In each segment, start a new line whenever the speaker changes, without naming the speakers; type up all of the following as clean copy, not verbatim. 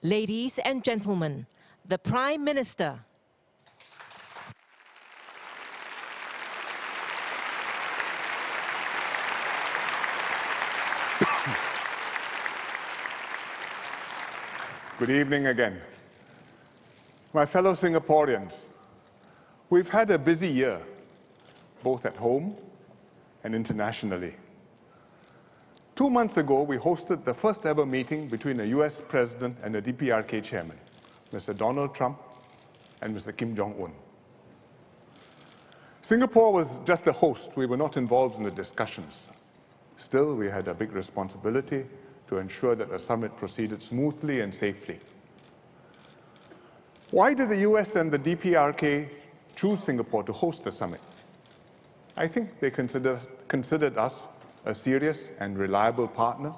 Ladies and gentlemen, the Prime Minister.
Good evening again. My fellow Singaporeans, we've had a busy year, both at home and internationally. 2 months ago, we hosted the first ever meeting between a US President and a DPRK Chairman, Mr. Donald Trump and Mr. Kim Jong-un. Singapore was just a host. We were not involved in the discussions. Still, we had a big responsibility to ensure that the summit proceeded smoothly and safely. Why did the US and the DPRK choose Singapore to host the summit? I think they considered us a serious and reliable partner.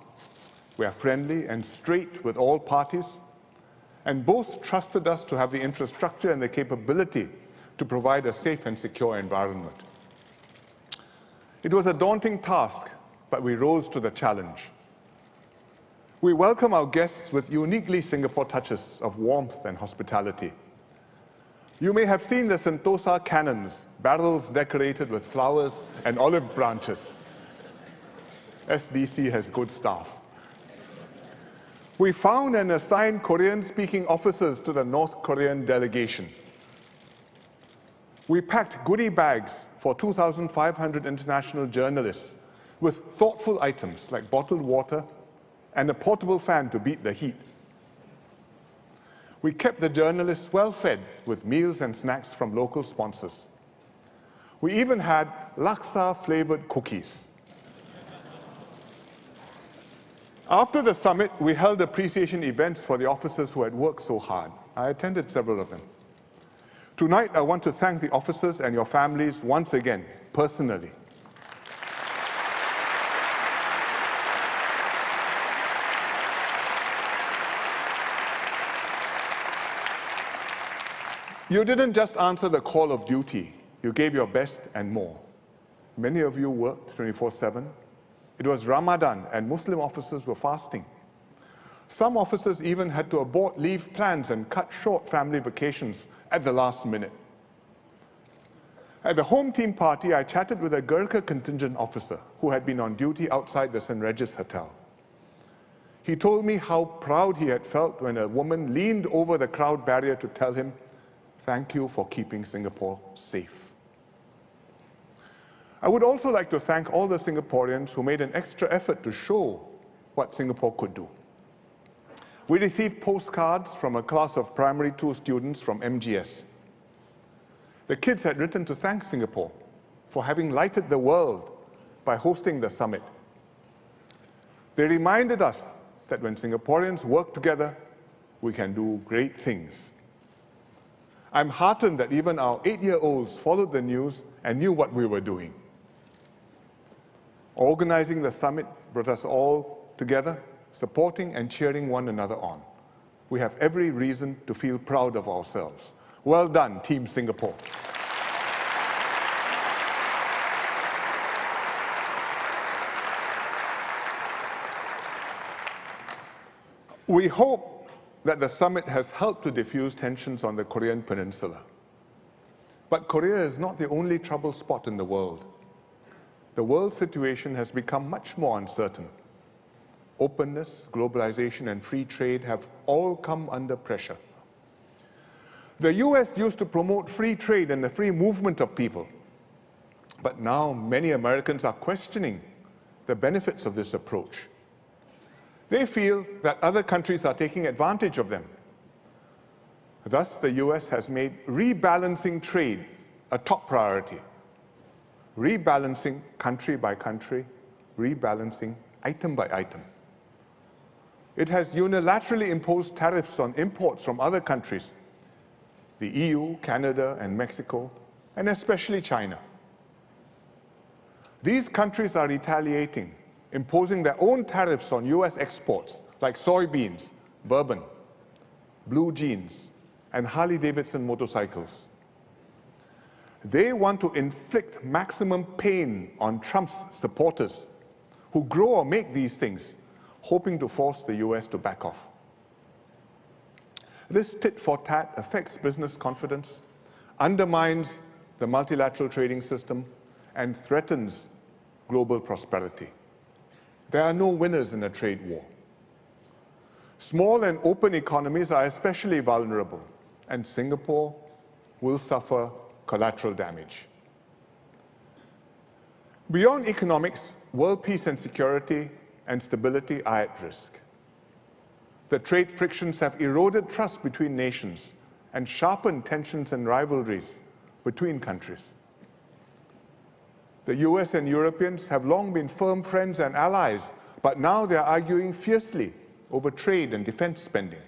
We are friendly and straight with all parties, and both trusted us to have the infrastructure and the capability to provide a safe and secure environment. It was a daunting task, but we rose to the challenge. We welcome our guests with uniquely Singapore touches of warmth and hospitality. You may have seen the Sentosa cannons, barrels decorated with flowers and olive branches. SDC has good staff. We found and assigned Korean-speaking officers to the North Korean delegation. We packed goodie bags for 2,500 international journalists with thoughtful items like bottled water and a portable fan to beat the heat. We kept the journalists well fed with meals and snacks from local sponsors. We even had laksa-flavored cookies. After the summit, we held appreciation events for the officers who had worked so hard. I attended several of them. Tonight, I want to thank the officers and your families once again, personally. You didn't just answer the call of duty. You gave your best and more. Many of you worked 24/7. It was Ramadan and Muslim officers were fasting. Some officers even had to abort leave plans and cut short family vacations at the last minute. At the home team party, I chatted with a Gurkha contingent officer who had been on duty outside the St. Regis Hotel. He told me how proud he had felt when a woman leaned over the crowd barrier to tell him, "Thank you for keeping Singapore safe." I would also like to thank all the Singaporeans who made an extra effort to show what Singapore could do. We received postcards from a class of primary 2 students from MGS. The kids had written to thank Singapore for having lighted the world by hosting the summit. They reminded us that when Singaporeans work together, we can do great things. I'm heartened that even our 8-year-olds followed the news and knew what we were doing. Organizing the summit brought us all together, supporting and cheering one another on. We have every reason to feel proud of ourselves. Well done, Team Singapore. We hope that the summit has helped to diffuse tensions on the Korean peninsula. But Korea is not the only trouble spot in the world. The world situation has become much more uncertain. Openness, globalization, and free trade have all come under pressure. The US used to promote free trade and the free movement of people. But now many Americans are questioning the benefits of this approach. They feel that other countries are taking advantage of them. Thus, the US has made rebalancing trade a top priority. Rebalancing country by country, rebalancing item by item. It has unilaterally imposed tariffs on imports from other countries, the EU, Canada, and Mexico, and especially China. These countries are retaliating, imposing their own tariffs on US exports like soybeans, bourbon, blue jeans, and Harley-Davidson motorcycles. They want to inflict maximum pain on Trump's supporters who grow or make these things, hoping to force the US to back off. This tit-for-tat affects business confidence, undermines the multilateral trading system, and threatens global prosperity. There are no winners in a trade war. Small and open economies are especially vulnerable, and Singapore will suffer collateral damage. Beyond economics, world peace and security and stability are at risk. The trade frictions have eroded trust between nations and sharpened tensions and rivalries between countries. The US and Europeans have long been firm friends and allies, but now they are arguing fiercely over trade and defense spending.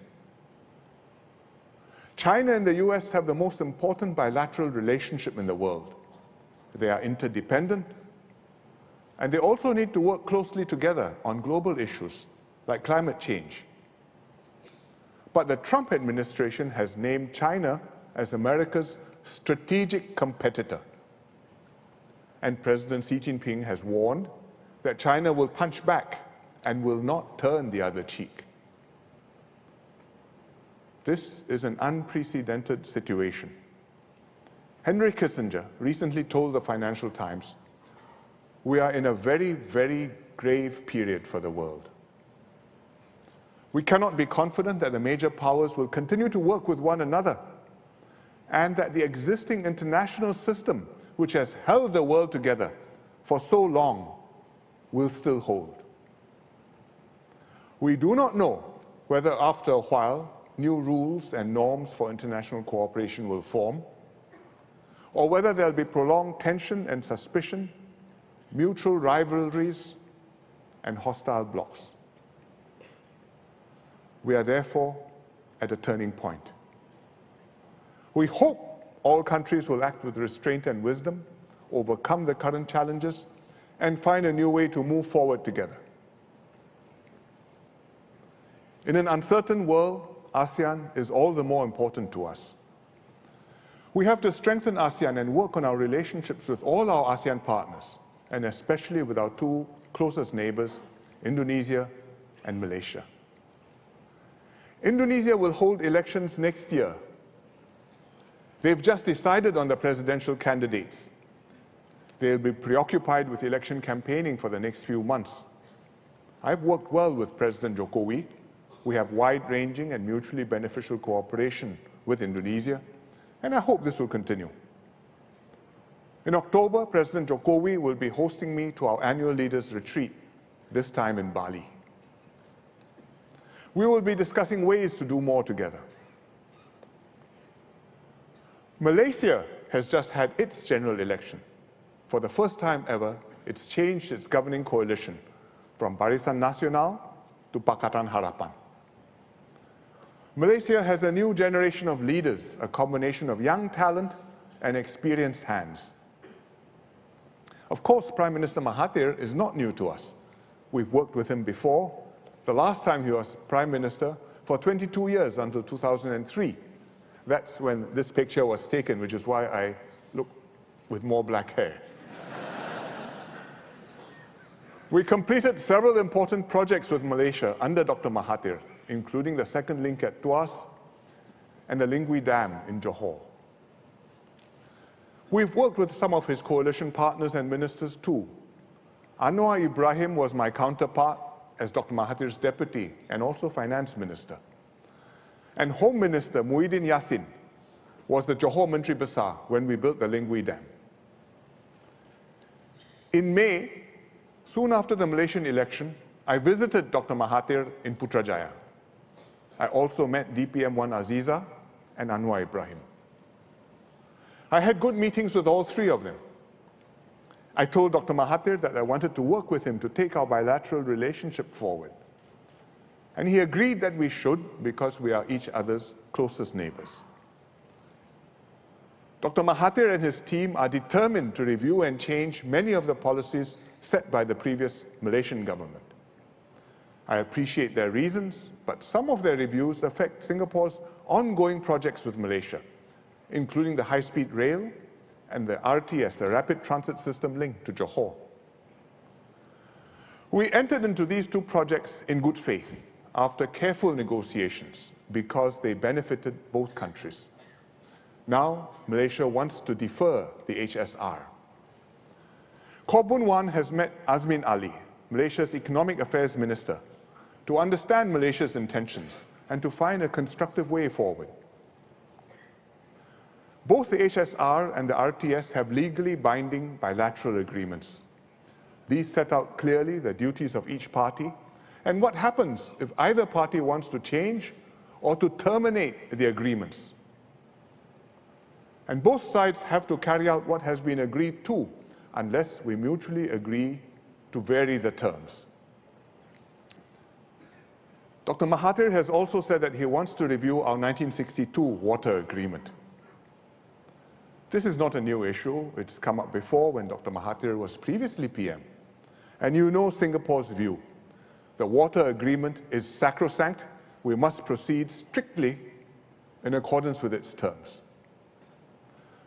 China and the US have the most important bilateral relationship in the world. They are interdependent, and they also need to work closely together on global issues like climate change. But the Trump administration has named China as America's strategic competitor. And President Xi Jinping has warned that China will punch back and will not turn the other cheek. This is an unprecedented situation. Henry Kissinger recently told the Financial Times, "We are in a very, very grave period for the world. We cannot be confident that the major powers will continue to work with one another and that the existing international system, which has held the world together for so long, will still hold. We do not know whether after a while new rules and norms for international cooperation will form, or whether there will be prolonged tension and suspicion, mutual rivalries, and hostile blocs. We are therefore at a turning point. We hope all countries will act with restraint and wisdom, overcome the current challenges, and find a new way to move forward together. In an uncertain world, ASEAN is all the more important to us. We have to strengthen ASEAN and work on our relationships with all our ASEAN partners, and especially with our two closest neighbors, Indonesia and Malaysia. Indonesia will hold elections next year. They've just decided on the presidential candidates. They'll be preoccupied with election campaigning for the next few months. I've worked well with President Jokowi. We have wide-ranging and mutually beneficial cooperation with Indonesia, and I hope this will continue. In October, President Jokowi will be hosting me to our annual leaders' retreat, this time in Bali. We will be discussing ways to do more together. Malaysia has just had its general election. For the first time ever, it's changed its governing coalition from Barisan Nasional to Pakatan Harapan. Malaysia has a new generation of leaders, a combination of young talent and experienced hands. Of course, Prime Minister Mahathir is not new to us. We've worked with him before, the last time he was Prime Minister for 22 years until 2003. That's when this picture was taken, which is why I look with more black hair. We completed several important projects with Malaysia under Dr. Mahathir, including the second link at Tuas and the Lingui Dam in Johor. We've worked with some of his coalition partners and ministers too. Anwar Ibrahim was my counterpart as Dr. Mahathir's deputy and also finance minister. And Home Minister Muhyiddin Yassin was the Johor Menteri Besar when we built the Lingui Dam. In May, soon after the Malaysian election, I visited Dr. Mahathir in Putrajaya. I also met DPM-1 Aziza and Anwar Ibrahim. I had good meetings with all three of them. I told Dr. Mahathir that I wanted to work with him to take our bilateral relationship forward. And he agreed that we should because we are each other's closest neighbors. Dr. Mahathir and his team are determined to review and change many of the policies set by the previous Malaysian government. I appreciate their reasons, but some of their reviews affect Singapore's ongoing projects with Malaysia, including the high-speed rail and the RTS, the Rapid Transit System link to Johor. We entered into these two projects in good faith, after careful negotiations, because they benefited both countries. Now, Malaysia wants to defer the HSR. Khaw Boon Wan has met Azmin Ali, Malaysia's Economic Affairs Minister, to understand Malaysia's intentions and to find a constructive way forward. Both the HSR and the RTS have legally binding bilateral agreements. These set out clearly the duties of each party and what happens if either party wants to change or to terminate the agreements. And both sides have to carry out what has been agreed to, unless we mutually agree to vary the terms. Dr. Mahathir has also said that he wants to review our 1962 water agreement. This is not a new issue. It's come up before when Dr. Mahathir was previously PM. And you know Singapore's view. The water agreement is sacrosanct. We must proceed strictly in accordance with its terms.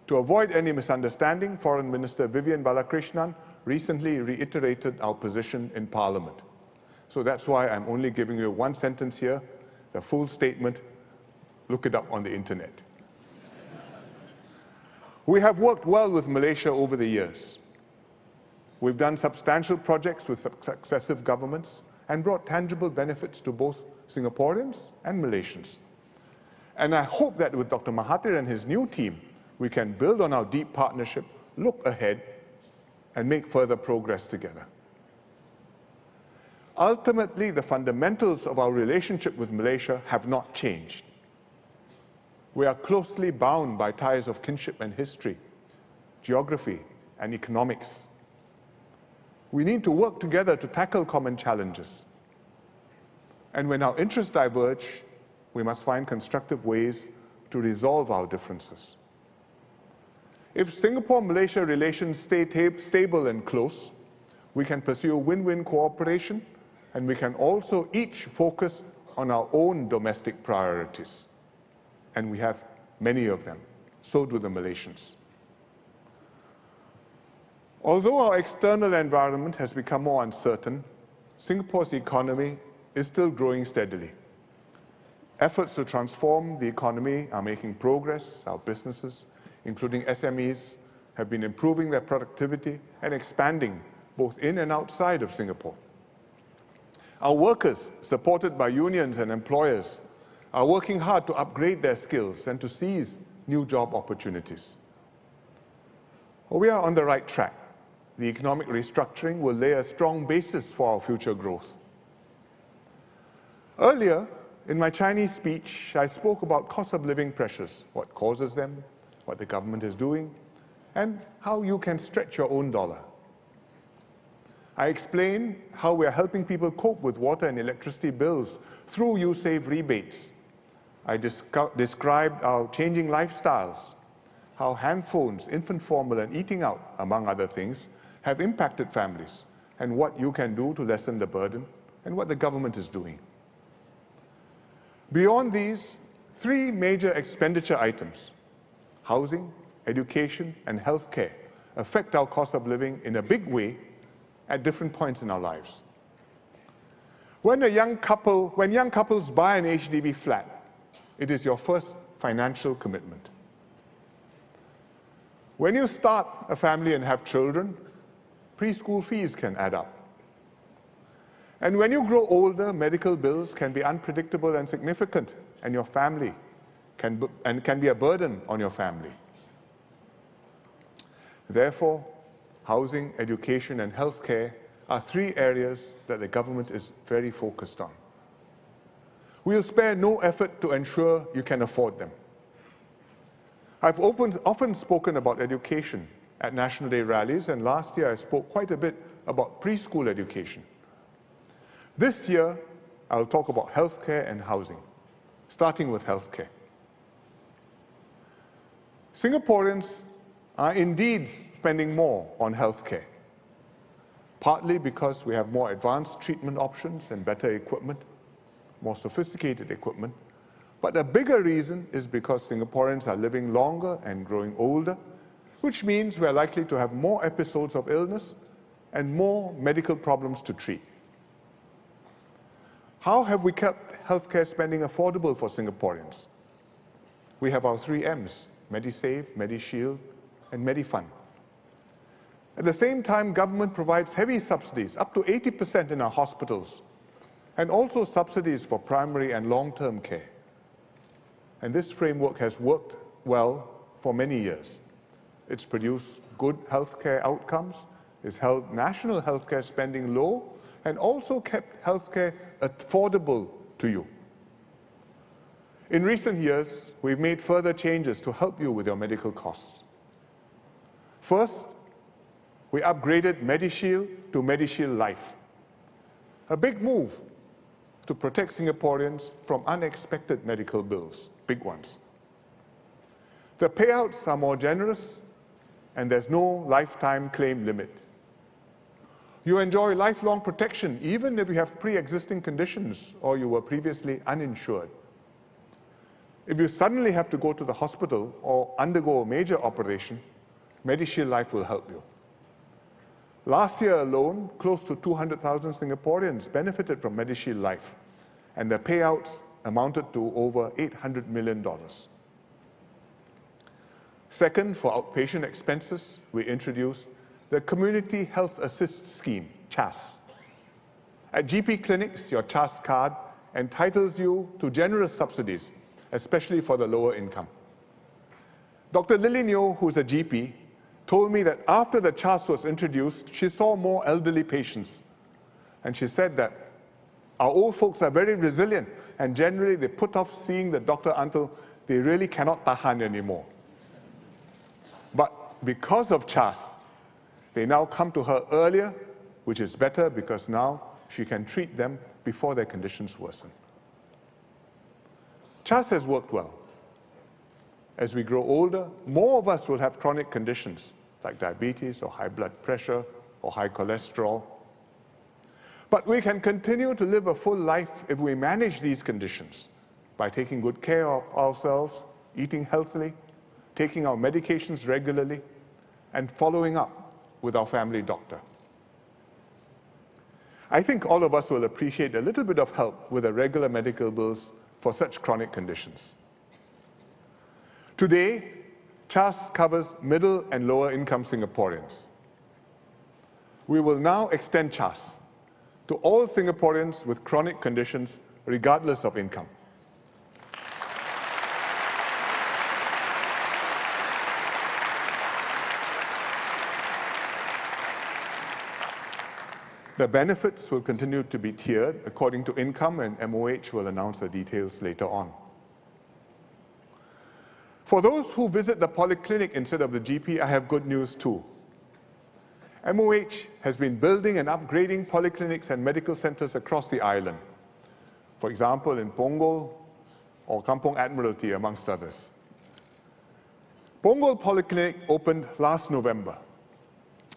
To avoid any misunderstanding, Foreign Minister Vivian Balakrishnan recently reiterated our position in Parliament. So that's why I'm only giving you one sentence here. The full statement, look it up on the internet. We have worked well with Malaysia over the years. We've done substantial projects with successive governments and brought tangible benefits to both Singaporeans and Malaysians. And I hope that with Dr. Mahathir and his new team, we can build on our deep partnership, look ahead, and make further progress together. Ultimately, the fundamentals of our relationship with Malaysia have not changed. We are closely bound by ties of kinship and history, geography, and economics. We need to work together to tackle common challenges. And when our interests diverge, we must find constructive ways to resolve our differences. If Singapore-Malaysia relations stay stable and close, we can pursue win-win cooperation, and we can also each focus on our own domestic priorities. And we have many of them. So do the Malaysians. Although our external environment has become more uncertain, Singapore's economy is still growing steadily. Efforts to transform the economy are making progress. Our businesses, including SMEs, have been improving their productivity and expanding both in and outside of Singapore. Our workers, supported by unions and employers, are working hard to upgrade their skills and to seize new job opportunities. We are on the right track. The economic restructuring will lay a strong basis for our future growth. Earlier, in my Chinese speech, I spoke about cost of living pressures, what causes them, what the government is doing, and how you can stretch your own dollar. I explained how we are helping people cope with water and electricity bills through USave rebates. I described our changing lifestyles, how handphones, infant formula, and eating out, among other things, have impacted families, and what you can do to lessen the burden, and what the government is doing. Beyond these, three major expenditure items, housing, education, and healthcare, affect our cost of living in a big way at different points in our lives. When young couples buy an HDB flat, it is your first financial commitment. When you start a family and have children, preschool fees can add up. And when you grow older, medical bills can be unpredictable and significant, and your family can be a burden on your family. Therefore, housing, education, and healthcare are three areas that the government is very focused on. We'll spare no effort to ensure you can afford them. I've often spoken about education at National Day rallies, and last year I spoke quite a bit about preschool education. This year, I'll talk about healthcare and housing, starting with healthcare. Singaporeans are indeed spending more on healthcare, partly because we have more advanced treatment options and better equipment, more sophisticated equipment, but a bigger reason is because Singaporeans are living longer and growing older, which means we're likely to have more episodes of illness and more medical problems to treat. How have we kept healthcare spending affordable for Singaporeans. We have our 3 M's, Medisave, Medishield, and Medifund. At the same time, government provides heavy subsidies, up to 80% in our hospitals, and also subsidies for primary and long-term care. And this framework has worked well for many years. It's produced good healthcare outcomes, it's held national healthcare spending low, and also kept healthcare affordable to you. In recent years, we've made further changes to help you with your medical costs. First, we upgraded Medishield to Medishield Life. A big move to protect Singaporeans from unexpected medical bills, big ones. The payouts are more generous, and there's no lifetime claim limit. You enjoy lifelong protection even if you have pre-existing conditions or you were previously uninsured. If you suddenly have to go to the hospital or undergo a major operation, Medishield Life will help you. Last year alone, close to 200,000 Singaporeans benefited from Medishield Life, and the payouts amounted to over $800 million. Second, for outpatient expenses, we introduced the Community Health Assist Scheme, CHAS. At GP clinics, your CHAS card entitles you to generous subsidies, especially for the lower income. Dr. Lily Neo, who's a GP, told me that after the CHAS was introduced, she saw more elderly patients. And she said that our old folks are very resilient, and generally they put off seeing the doctor until they really cannot tahan anymore. But because of CHAS, they now come to her earlier, which is better because now she can treat them before their conditions worsen. CHAS has worked well. As we grow older, more of us will have chronic conditions like diabetes or high blood pressure or high cholesterol. But we can continue to live a full life if we manage these conditions by taking good care of ourselves, eating healthily, taking our medications regularly, and following up with our family doctor. I think all of us will appreciate a little bit of help with the regular medical bills for such chronic conditions. Today, CHAS covers middle and lower income Singaporeans. We will now extend CHAS to all Singaporeans with chronic conditions regardless of income. The benefits will continue to be tiered according to income, and MOH will announce the details later on. For those who visit the polyclinic instead of the GP, I have good news too. MOH has been building and upgrading polyclinics and medical centers across the island. For example, in Punggol or Kampong Admiralty, amongst others. Punggol Polyclinic opened last November.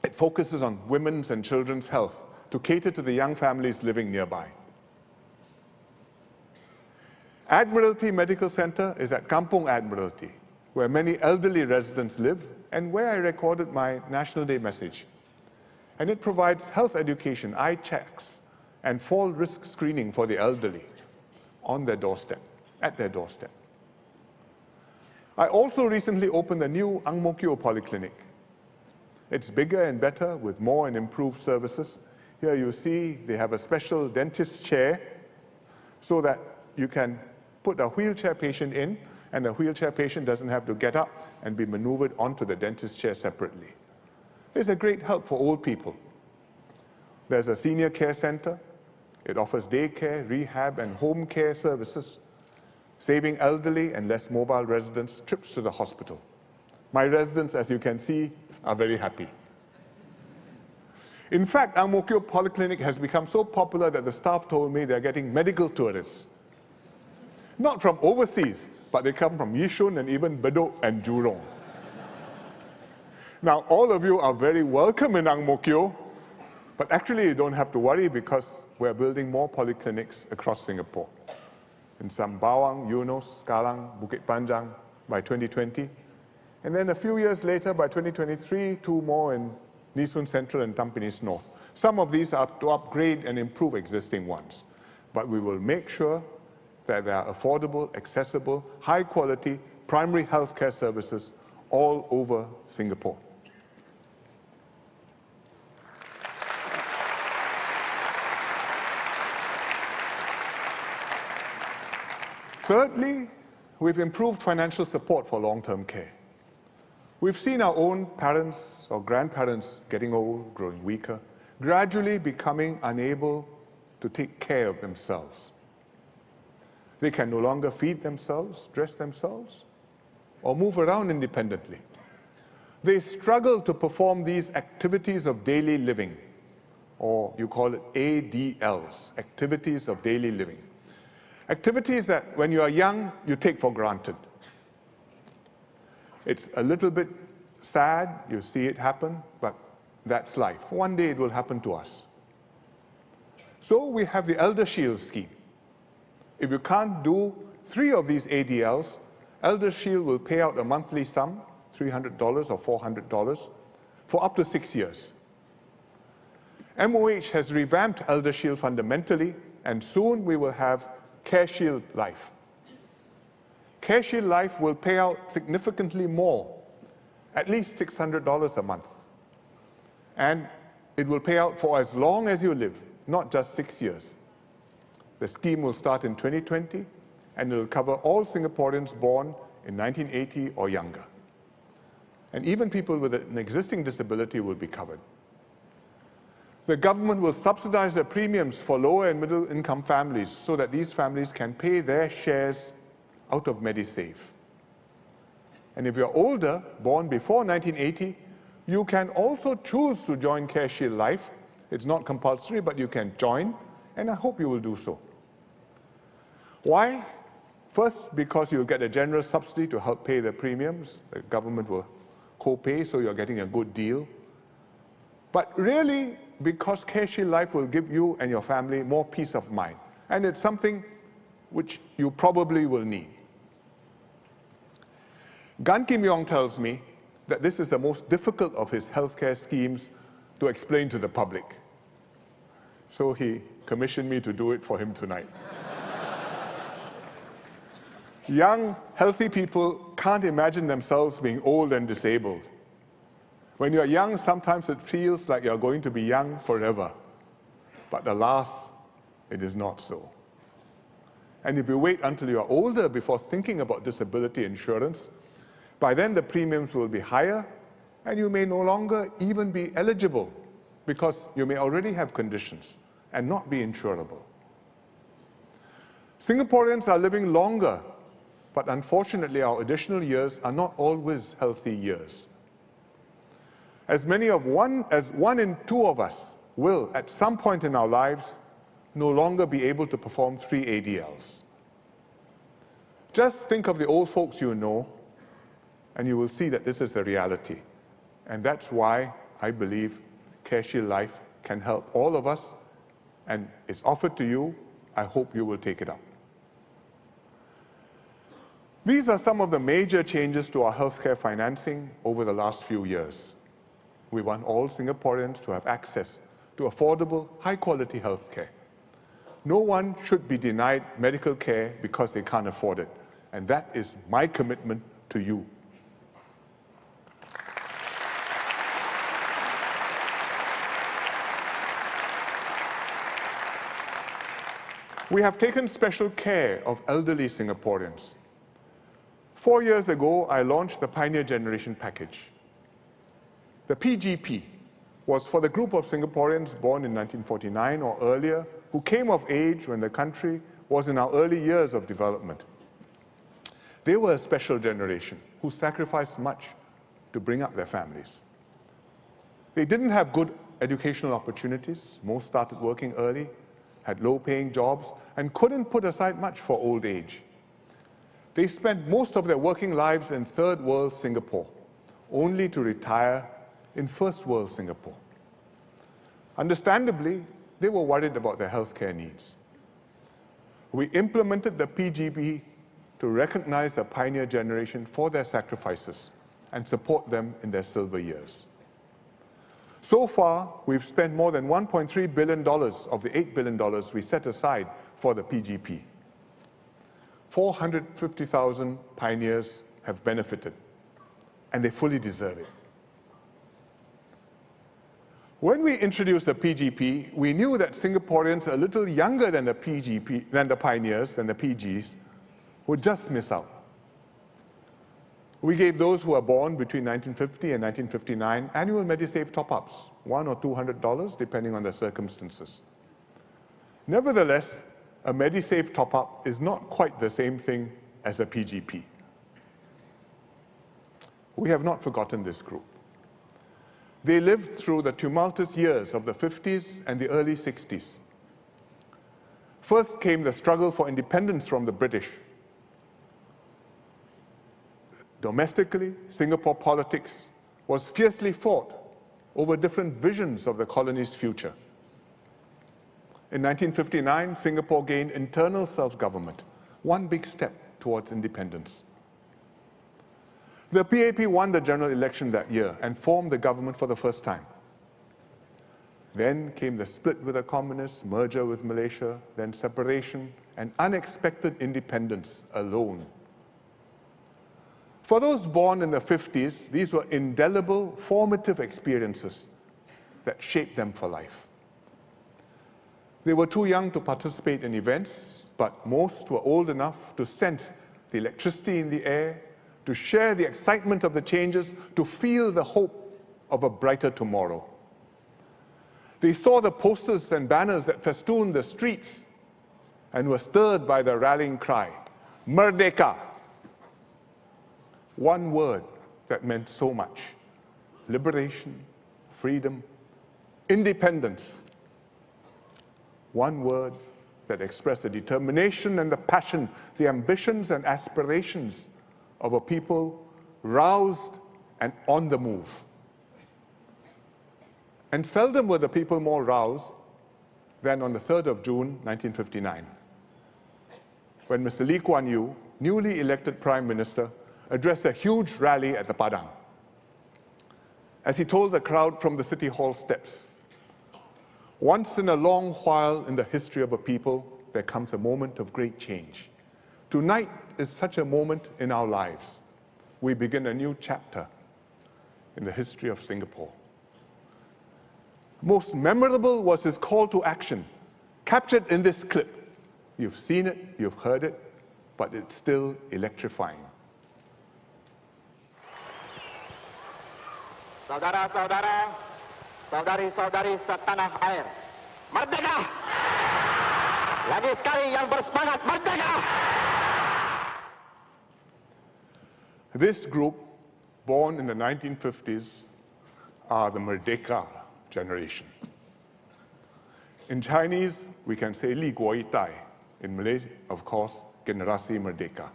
It focuses on women's and children's health to cater to the young families living nearby. Admiralty Medical Center is at Kampong Admiralty, where many elderly residents live and where I recorded my National Day message. And it provides health education, eye checks, and fall risk screening for the elderly on their doorstep, at their doorstep. I also recently opened a new Ang Mo Kio Polyclinic. It's bigger and better with more and improved services. Here you see they have a special dentist chair so that you can put a wheelchair patient in, and the wheelchair patient doesn't have to get up and be maneuvered onto the dentist chair separately. It's a great help for old people. There's a senior care center. It offers daycare, rehab, and home care services, saving elderly and less mobile residents trips to the hospital. My residents, as you can see, are very happy. In fact, Ang Mo Kio Polyclinic has become so popular that the staff told me they're getting medical tourists. Not from overseas, but they come from Yishun and even Bedok and Jurong. Now, all of you are very welcome in Ang Mo Kio, but actually you don't have to worry because we're building more polyclinics across Singapore. In Sembawang, Eunos, Kallang, Bukit Panjang by 2020. And then a few years later, by 2023, 2 more in Nee Soon Central and Tampines North. Some of these are to upgrade and improve existing ones. But we will make sure that there are affordable, accessible, high-quality primary health care services all over Singapore. Thirdly, we've improved financial support for long-term care. We've seen our own parents or grandparents getting old, growing weaker, gradually becoming unable to take care of themselves. They can no longer feed themselves, dress themselves, or move around independently. They struggle to perform these activities of daily living, or you call it ADLs, activities of daily living. Activities that, when you are young, you take for granted. It's a little bit sad, you see it happen, but that's life. One day it will happen to us. So we have the Eldershield Scheme. If you can't do 3 of these ADLs, Eldershield will pay out a monthly sum, $300 or $400, for up to 6 years. MOH has revamped Eldershield fundamentally, and soon we will have CareShield Life. CareShield Life will pay out significantly more, at least $600 a month. And it will pay out for as long as you live, not just 6 years. The scheme will start in 2020, and it will cover all Singaporeans born in 1980 or younger. And even people with an existing disability will be covered. The government will subsidize the premiums for lower and middle income families so that these families can pay their shares out of MediSave. And if you're older, born before 1980, you can also choose to join CareShield Life. It's not compulsory, but you can join, and I hope you will do so. Why? First, because you'll get a generous subsidy to help pay the premiums. The government will co-pay, so you're getting a good deal. But really, because CareShield Life will give you and your family more peace of mind. And it's something which you probably will need. Gan Kim Yong tells me that this is the most difficult of his healthcare schemes to explain to the public. So he commissioned me to do it for him tonight. Young, healthy people can't imagine themselves being old and disabled. When you're young, sometimes it feels like you're going to be young forever. But alas, it is not so. And if you wait until you're older before thinking about disability insurance, by then the premiums will be higher, and you may no longer even be eligible because you may already have conditions and not be insurable. Singaporeans are living longer, but unfortunately our additional years are not always healthy years. As one in 2 of us will, at some point in our lives, no longer be able to perform 3 ADLs. Just think of the old folks you know, and you will see that this is the reality. And that's why I believe CareShield Life can help all of us, and it's offered to you. I hope you will take it up. These are some of the major changes to our healthcare financing over the last few years. We want all Singaporeans to have access to affordable, high-quality health care. No one should be denied medical care because they can't afford it. And that is my commitment to you. We have taken special care of elderly Singaporeans. 4 years ago, I launched the Pioneer Generation package. The PGP was for the group of Singaporeans born in 1949 or earlier who came of age when the country was in our early years of development. They were a special generation who sacrificed much to bring up their families. They didn't have good educational opportunities. Most started working early, had low-paying jobs, and couldn't put aside much for old age. They spent most of their working lives in third world Singapore, only to retire in first world Singapore. Understandably, they were worried about their healthcare needs. We implemented the PGP to recognize the Pioneer Generation for their sacrifices and support them in their silver years. So far, we've spent more than $1.3 billion of the $8 billion we set aside for the PGP. 450,000 pioneers have benefited, and they fully deserve it. When we introduced the PGP, we knew that Singaporeans a little younger than the pioneers, than the PGs, would just miss out. We gave those who were born between 1950 and 1959 annual MediSave top-ups, $100 or $200, depending on the circumstances. Nevertheless, a MediSave top-up is not quite the same thing as a PGP. We have not forgotten this group. They lived through the tumultuous years of the 50s and the early 60s. First came the struggle for independence from the British. Domestically, Singapore politics was fiercely fought over different visions of the colony's future. In 1959, Singapore gained internal self-government, one big step towards independence. The PAP won the general election that year and formed the government for the first time. Then came the split with the communists, merger with Malaysia, then separation, and unexpected independence alone. For those born in the 50s, these were indelible, formative experiences that shaped them for life. They were too young to participate in events, but most were old enough to sense the electricity in the air, to share the excitement of the changes, to feel the hope of a brighter tomorrow. They saw the posters and banners that festooned the streets and were stirred by the rallying cry, Merdeka! One word that meant so much: liberation, freedom, independence. One word that expressed the determination and the passion, the ambitions and aspirations of a people roused and on the move. And seldom were the people more roused than on the 3rd of June, 1959, when Mr. Lee Kuan Yew, newly elected Prime Minister, addressed a huge rally at the Padang. As he told the crowd from the City Hall steps, "Once in a long while in the history of a people, there comes a moment of great change. Tonight is such a moment in our lives. We begin a new chapter in the history of Singapore." Most memorable was his call to action, captured in this clip. You've seen it, you've heard it, but it's still electrifying.
Saudara-saudara, saudari-saudari setanah air, merdeka! Lagi sekali yang bersemangat, merdeka!
This group, born in the 1950s, are the Merdeka Generation. In Chinese, we can say Li Guo Yi Tai. In Malay, of course, Generasi Merdeka.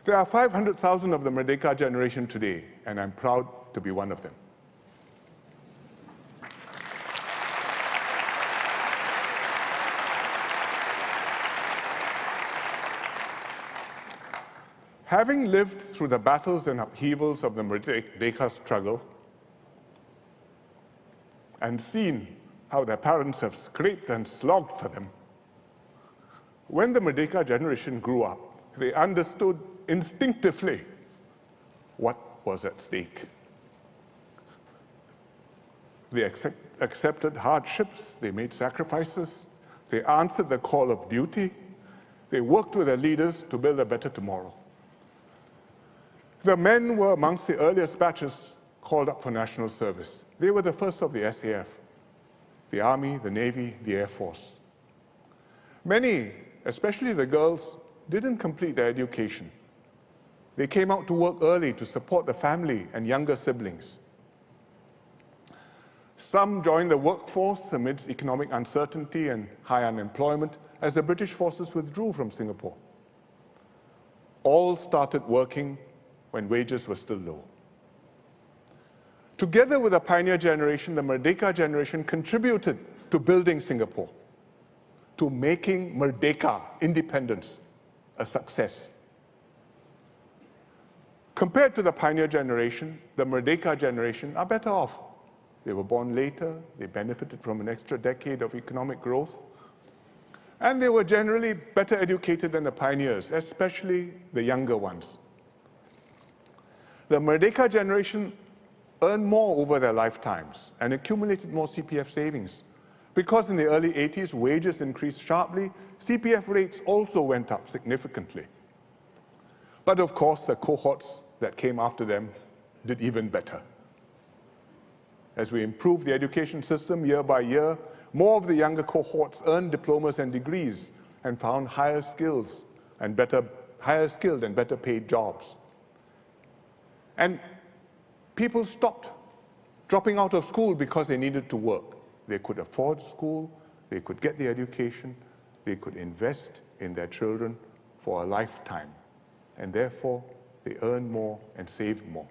There are 500,000 of the Merdeka Generation today, and I'm proud to be one of them. Having lived through the battles and upheavals of the Merdeka struggle and seen how their parents have scraped and slogged for them, when the Merdeka Generation grew up, they understood instinctively what was at stake. They accepted hardships, they made sacrifices, they answered the call of duty, they worked with their leaders to build a better tomorrow. The men were amongst the earliest batches called up for national service. They were the first of the SAF, the Army, the Navy, the Air Force. Many, especially the girls, didn't complete their education. They came out to work early to support the family and younger siblings. Some joined the workforce amidst economic uncertainty and high unemployment as the British forces withdrew from Singapore. All started working when wages were still low. Together with the pioneer generation, the Merdeka Generation contributed to building Singapore, to making Merdeka, independence, a success. Compared to the pioneer generation, the Merdeka Generation are better off. They were born later, they benefited from an extra decade of economic growth. And they were generally better educated than the pioneers, especially the younger ones. The Merdeka generation earned more over their lifetimes and accumulated more CPF savings. Because in the early 80s, wages increased sharply, CPF rates also went up significantly. But of course, the cohorts that came after them did even better. As we improved the education system year by year, more of the younger cohorts earned diplomas and degrees and found higher skilled and better paid jobs. And people stopped dropping out of school because they needed to work. They could afford school, they could get the education, they could invest in their children for a lifetime. And therefore, they earned more and saved more.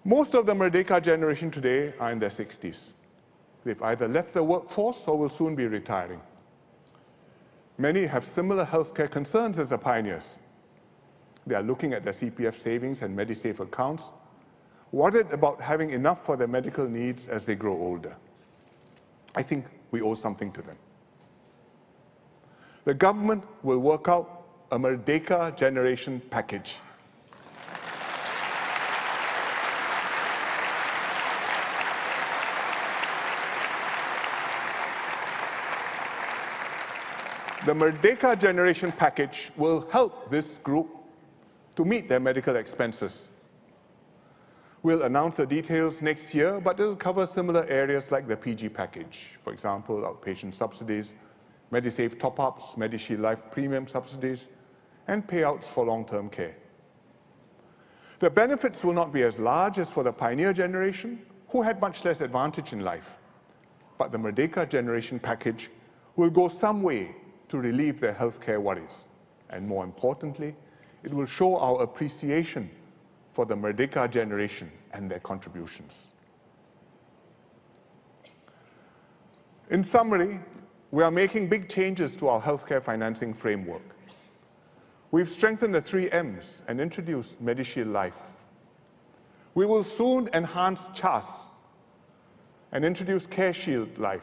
Most of the Merdeka generation today are in their 60s. They've either left the workforce or will soon be retiring. Many have similar healthcare concerns as the pioneers. They are looking at their CPF savings and MediSave accounts, worried about having enough for their medical needs as they grow older. I think we owe something to them. The government will work out a Merdeka Generation package. The Merdeka Generation package will help this group to meet their medical expenses. We'll announce the details next year, but it will cover similar areas like the PG package. For example, outpatient subsidies, MediSave top-ups, MediShield Life premium subsidies, and payouts for long-term care. The benefits will not be as large as for the pioneer generation, who had much less advantage in life. But the Merdeka Generation package will go some way to relieve their healthcare worries. And more importantly, it will show our appreciation for the Merdeka generation and their contributions. In summary, we are making big changes to our healthcare financing framework. We've strengthened the 3 M's and introduced MediShield Life. We will soon enhance CHAS and introduce CareShield Life.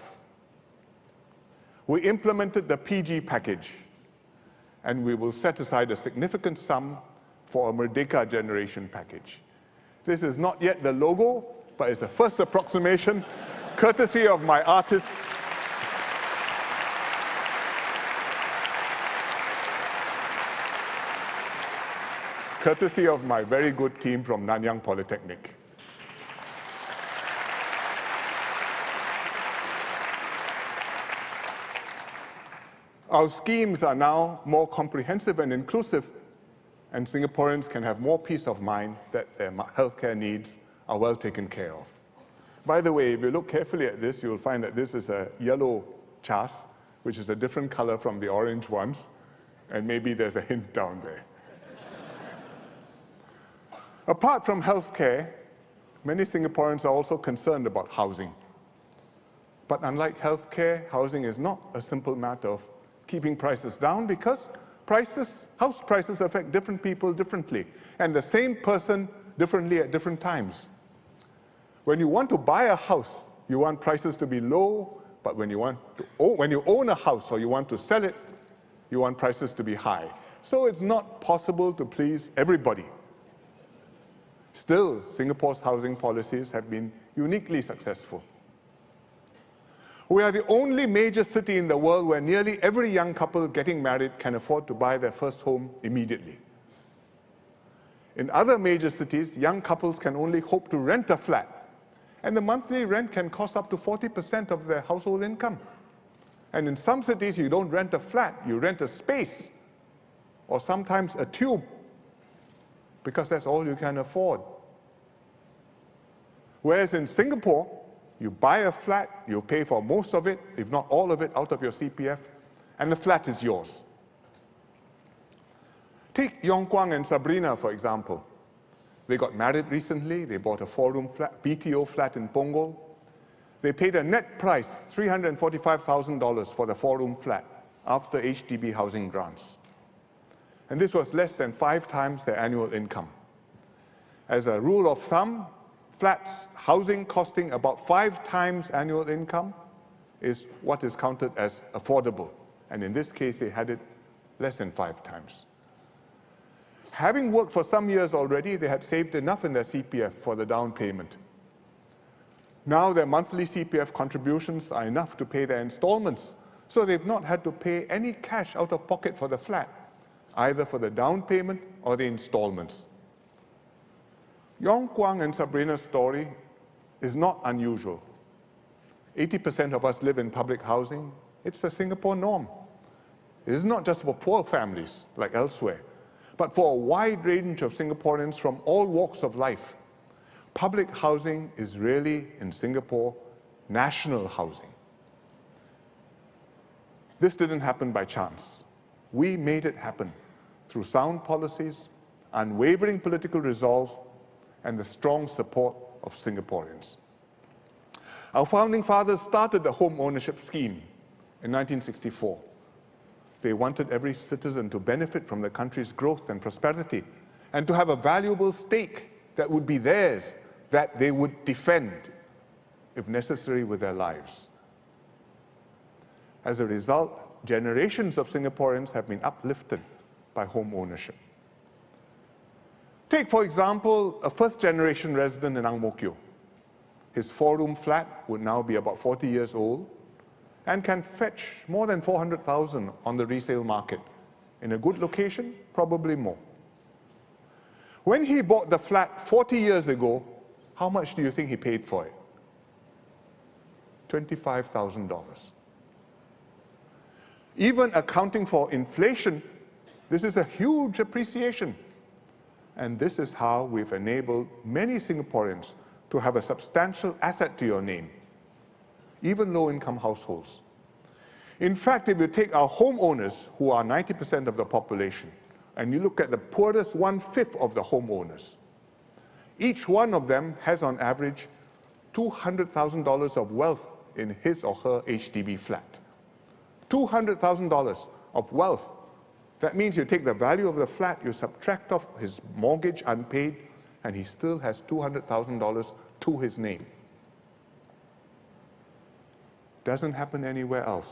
We implemented the PG package, and we will set aside a significant sum for a Merdeka Generation package. This is not yet the logo, but it's the first approximation, courtesy of my artists. Courtesy of my very good team from Nanyang Polytechnic. Our schemes are now more comprehensive and inclusive, and Singaporeans can have more peace of mind that their healthcare needs are well taken care of. By the way, if you look carefully at this, you will find that this is a yellow CHAS, which is a different color from the orange ones, and maybe there's a hint down there. Apart from healthcare, many Singaporeans are also concerned about housing. But unlike healthcare, housing is not a simple matter of keeping prices down, because house prices affect different people differently, and the same person differently at different times. When you want to buy a house, you want prices to be low, but when you own a house or you want to sell it, you want prices to be high. So it's not possible to please everybody. Still, Singapore's housing policies have been uniquely successful. We are the only major city in the world where nearly every young couple getting married can afford to buy their first home immediately. In other major cities, young couples can only hope to rent a flat, and the monthly rent can cost up to 40% of their household income. And in some cities, you don't rent a flat, you rent a space, or sometimes a tube, because that's all you can afford. Whereas in Singapore, you buy a flat, you pay for most of it, if not all of it, out of your CPF, and the flat is yours. Take Yong Kwang and Sabrina, for example. They got married recently, they bought a 4-room flat, BTO flat in Punggol. They paid a net price, $345,000 for the 4-room flat after HDB housing grants. And this was less than 5 times their annual income. As a rule of thumb, flats, housing costing about 5 times annual income is what is counted as affordable. And in this case, they had it less than 5 times. Having worked for some years already, they had saved enough in their CPF for the down payment. Now their monthly CPF contributions are enough to pay their installments, so they've not had to pay any cash out of pocket for the flat, either for the down payment or the installments. Yong Kwang and Sabrina's story is not unusual. 80% of us live in public housing. It's the Singapore norm. It is not just for poor families like elsewhere, but for a wide range of Singaporeans from all walks of life. Public housing is really, in Singapore, national housing. This didn't happen by chance. We made it happen through sound policies, unwavering political resolve, and the strong support of Singaporeans. Our founding fathers started the home ownership scheme in 1964. They wanted every citizen to benefit from the country's growth and prosperity, and to have a valuable stake that would be theirs, that they would defend, if necessary, with their lives. As a result, generations of Singaporeans have been uplifted by home ownership. Take, for example, a first-generation resident in Ang Mo Kio. His 4-room flat would now be about 40 years old and can fetch more than 400,000 on the resale market. In a good location, probably more. When he bought the flat 40 years ago, how much do you think he paid for it? $25,000. Even accounting for inflation, this is a huge appreciation. And this is how we've enabled many Singaporeans to have a substantial asset to your name, even low-income households. In fact, if you take our homeowners, who are 90% of the population, and you look at the poorest 1/5 of the homeowners, each one of them has on average $200,000 of wealth in his or her HDB flat. $200,000 of wealth. That means you take the value of the flat, you subtract off his mortgage unpaid, and he still has $200,000 to his name. Doesn't happen anywhere else.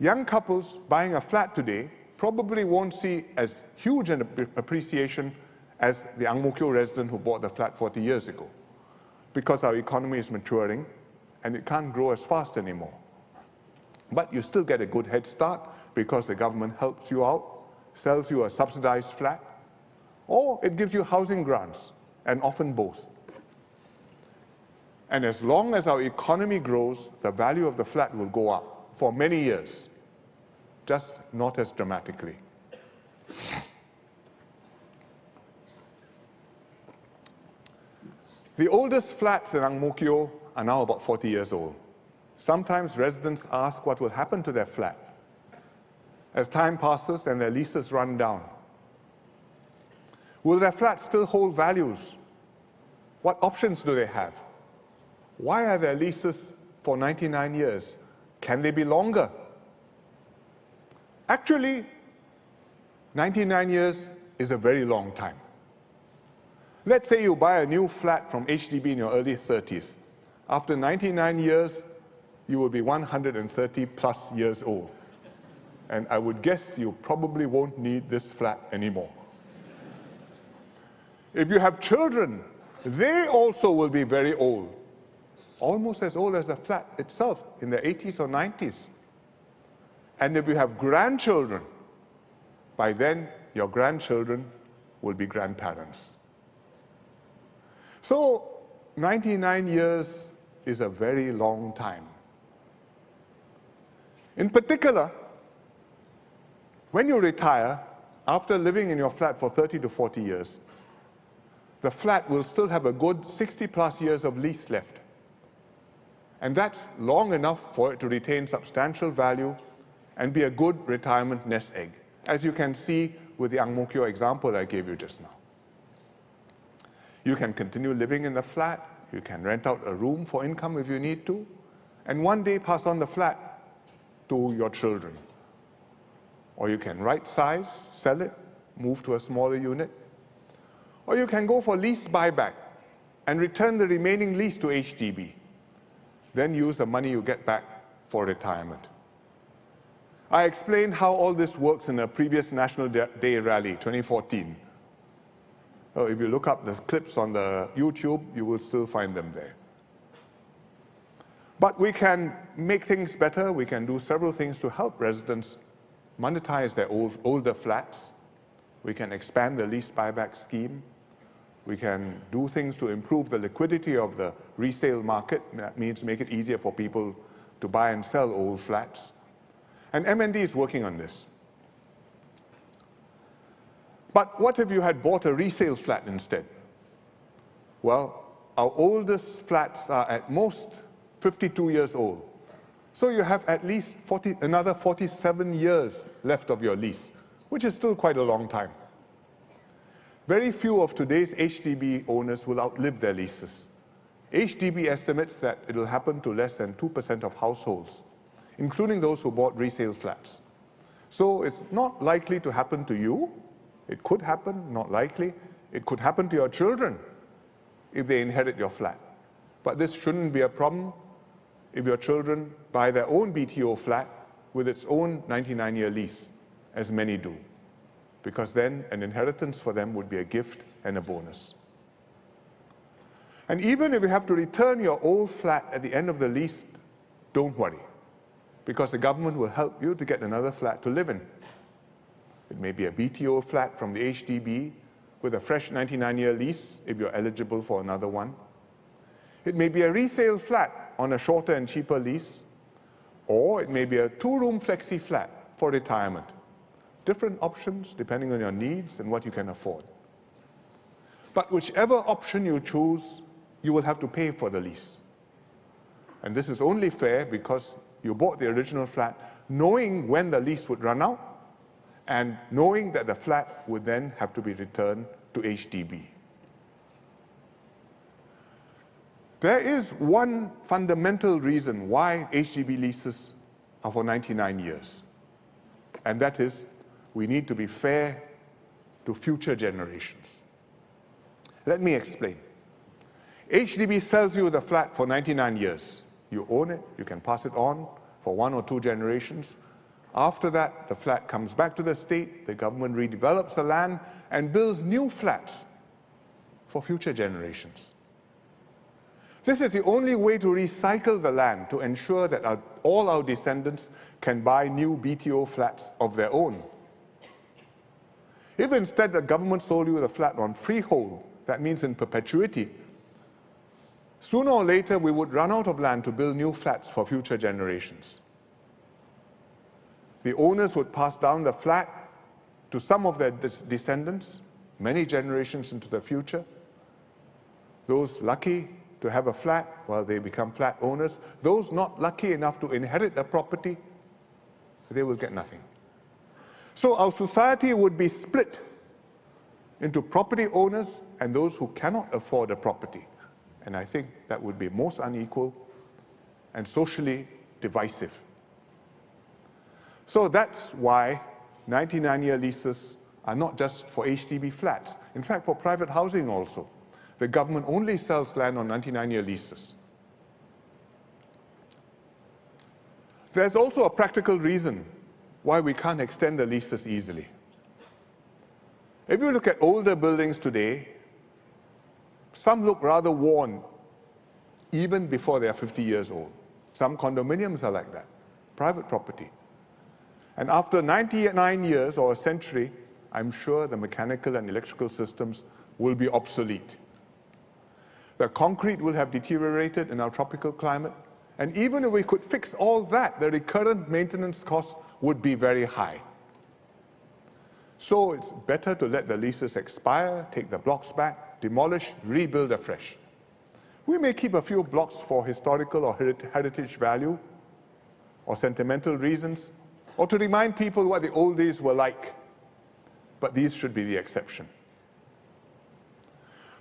Young couples buying a flat today probably won't see as huge an appreciation as the Ang Mo Kio resident who bought the flat 40 years ago, because our economy is maturing and it can't grow as fast anymore. But you still get a good head start because the government helps you out, sells you a subsidized flat, or it gives you housing grants, and often both. And as long as our economy grows, the value of the flat will go up for many years, just not as dramatically. The oldest flats in Ang Mo Kio are now about 40 years old. Sometimes residents ask what will happen to their flat as time passes and their leases run down. Will their flats still hold values? What options do they have? Why are their leases for 99 years? Can they be longer? Actually, 99 years is a very long time. Let's say you buy a new flat from HDB in your early 30s. After 99 years, you will be 130 plus years old. And I would guess you probably won't need this flat anymore. If you have children, they also will be very old, almost as old as the flat itself, in their 80s or 90s. And if you have grandchildren, by then your grandchildren will be grandparents. So 99 years is a very long time. In particular, when you retire, after living in your flat for 30 to 40 years, the flat will still have a good 60 plus years of lease left. And that's long enough for it to retain substantial value and be a good retirement nest egg, as you can see with the Ang Mo Kio example I gave you just now. You can continue living in the flat, you can rent out a room for income if you need to, and one day pass on the flat to your children. Or you can right size, sell it, move to a smaller unit. Or you can go for lease buyback and return the remaining lease to HDB. Then use the money you get back for retirement. I explained how all this works in a previous National Day rally, 2014. Oh, if you look up the clips on the YouTube, you will still find them there. But we can make things better. We can do several things to help residents monetize their older flats. We can expand the lease buyback scheme. We can do things to improve the liquidity of the resale market. That means make it easier for people to buy and sell old flats. And MND is working on this. But what if you had bought a resale flat instead? Well, our oldest flats are at most 52 years old. So you have at least another 47 years left of your lease, which is still quite a long time. Very few of today's HDB owners will outlive their leases. HDB estimates that it will happen to less than 2% of households, including those who bought resale flats. So it's not likely to happen to you. It could happen, not likely. It could happen to your children if they inherit your flat. But this shouldn't be a problem if your children buy their own BTO flat with its own 99-year lease, as many do, because then an inheritance for them would be a gift and a bonus. And even if you have to return your old flat at the end of the lease, don't worry, because the government will help you to get another flat to live in. It may be a BTO flat from the HDB with a fresh 99-year lease if you're eligible for another one. It may be a resale flat on a shorter and cheaper lease, or it may be a two-room flexi flat for retirement. Different options depending on your needs and what you can afford. But whichever option you choose, you will have to pay for the lease. And this is only fair because you bought the original flat knowing when the lease would run out and knowing that the flat would then have to be returned to HDB. There is one fundamental reason why HDB leases are for 99 years, and that is we need to be fair to future generations. Let me explain. HDB sells you the flat for 99 years. You own it, you can pass it on for 1 or 2 generations. After that, the flat comes back to the state, the government redevelops the land and builds new flats for future generations. This is the only way to recycle the land to ensure that all our descendants can buy new BTO flats of their own. If instead the government sold you the flat on freehold, that means in perpetuity, sooner or later we would run out of land to build new flats for future generations. The owners would pass down the flat to some of their descendants, many generations into the future. Those lucky to have a flat, well, they become flat owners. Those not lucky enough to inherit the property, they will get nothing. So our society would be split into property owners and those who cannot afford a property. And I think that would be most unequal and socially divisive. So that's why 99-year leases are not just for HDB flats. In fact, for private housing also. The government only sells land on 99-year leases. There's also a practical reason why we can't extend the leases easily. If you look at older buildings today, some look rather worn even before they are 50 years old. Some condominiums are like that, private property. And after 99 years or a century, I'm sure the mechanical and electrical systems will be obsolete. The concrete will have deteriorated in our tropical climate, and even if we could fix all that, the recurrent maintenance costs would be very high. So it's better to let the leases expire, take the blocks back, demolish, rebuild afresh. We may keep a few blocks for historical or heritage value, or sentimental reasons, or to remind people what the old days were like, but these should be the exception.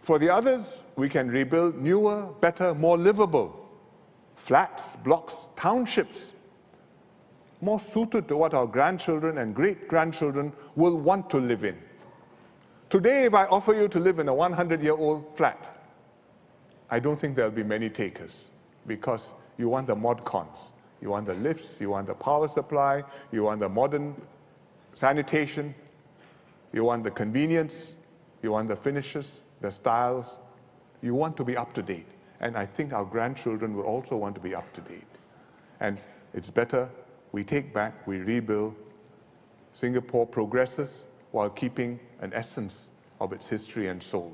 For the others, we can rebuild newer, better, more livable flats, blocks, townships, more suited to what our grandchildren and great-grandchildren will want to live in. Today, if I offer you to live in a 100-year-old flat, I don't think there'll be many takers because you want the mod cons. You want the lifts, you want the power supply, you want the modern sanitation, you want the convenience, you want the finishes, the styles. You want to be up to date. And I think our grandchildren will also want to be up to date. And it's better we take back, we rebuild. Singapore progresses while keeping an essence of its history and soul.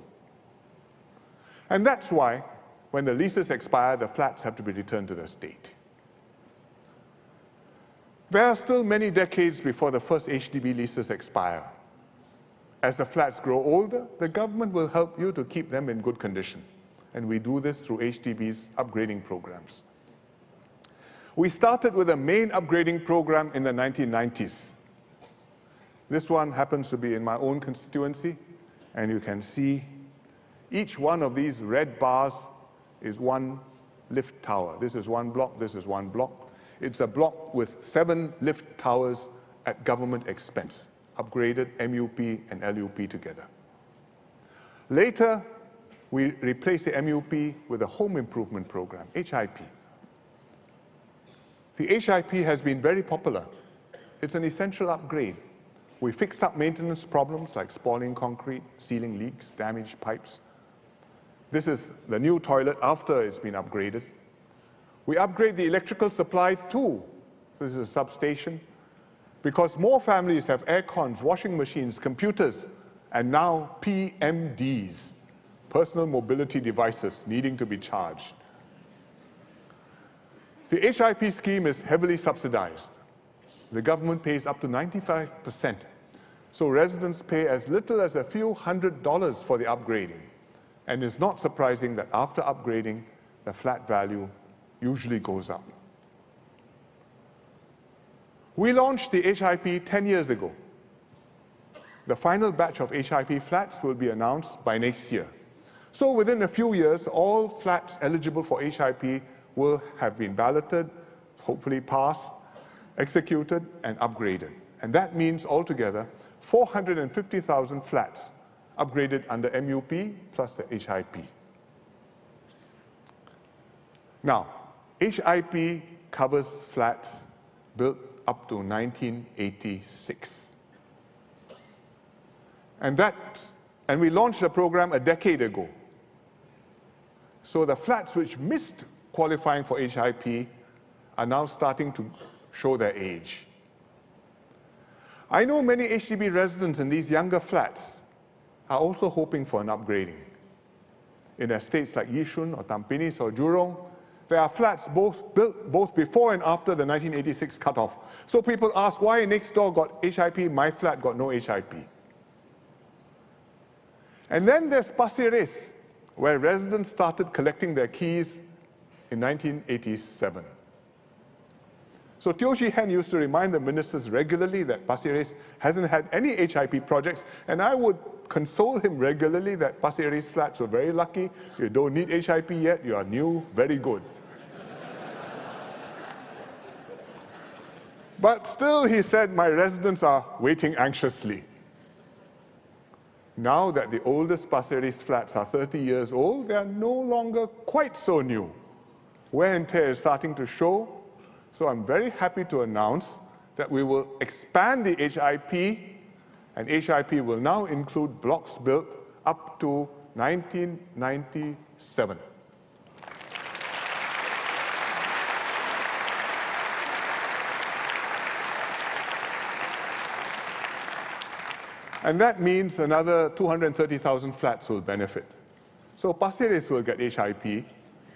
And that's why, when the leases expire, the flats have to be returned to the state. There are still many decades before the first HDB leases expire. As the flats grow older, the government will help you to keep them in good condition. And we do this through HDB's upgrading programs. We started with a main upgrading program in the 1990s. This one happens to be in my own constituency, and you can see each one of these red bars is one lift tower. This is one block, this is one block. It's a block with 7 lift towers at government expense, upgraded MUP and LUP together. Later, we replaced the MUP with a home improvement program, HIP. The HIP has been very popular. It's an essential upgrade. We fixed up maintenance problems like spoiling concrete, ceiling leaks, damaged pipes. This is the new toilet after it's been upgraded. We upgrade the electrical supply too. This is a substation. Because more families have air cons, washing machines, computers, and now PMDs, personal mobility devices needing to be charged. The HIP scheme is heavily subsidized. The government pays up to 95%. So residents pay as little as a few $100s for the upgrading. And it's not surprising that after upgrading, the flat value usually goes up. We launched the HIP 10 years ago. The final batch of HIP flats will be announced by next year. So within a few years, all flats eligible for HIP will have been balloted, hopefully passed, executed, and upgraded. And that means altogether 450,000 flats upgraded under MUP plus the HIP. Now, HIP covers flats built up to 1986. And we launched the program a decade ago. So the flats which missed qualifying for HIP are now starting to show their age. I know many HDB residents in these younger flats are also hoping for an upgrading. In estates like Yishun or Tampines or Jurong, there are flats built both before and after the 1986 cutoff. So people ask, why next door got HIP, my flat got no HIP? And then there's Pasir Ris, where residents started collecting their keys in 1987. So Teo Chee Hean used to remind the ministers regularly that Pasir Ris hasn't had any HIP projects, and I would console him regularly that Pasir Ris flats were very lucky. You don't need HIP yet, you are new, very good. But still, he said, my residents are waiting anxiously. Now that the oldest Pasir Ris flats are 30 years old, they are no longer quite so new. Wear and tear is starting to show, so I'm very happy to announce that we will expand the HIP, and HIP will now include blocks built up to 1997. And that means another 230,000 flats will benefit. So Pasir Ris will get HIP,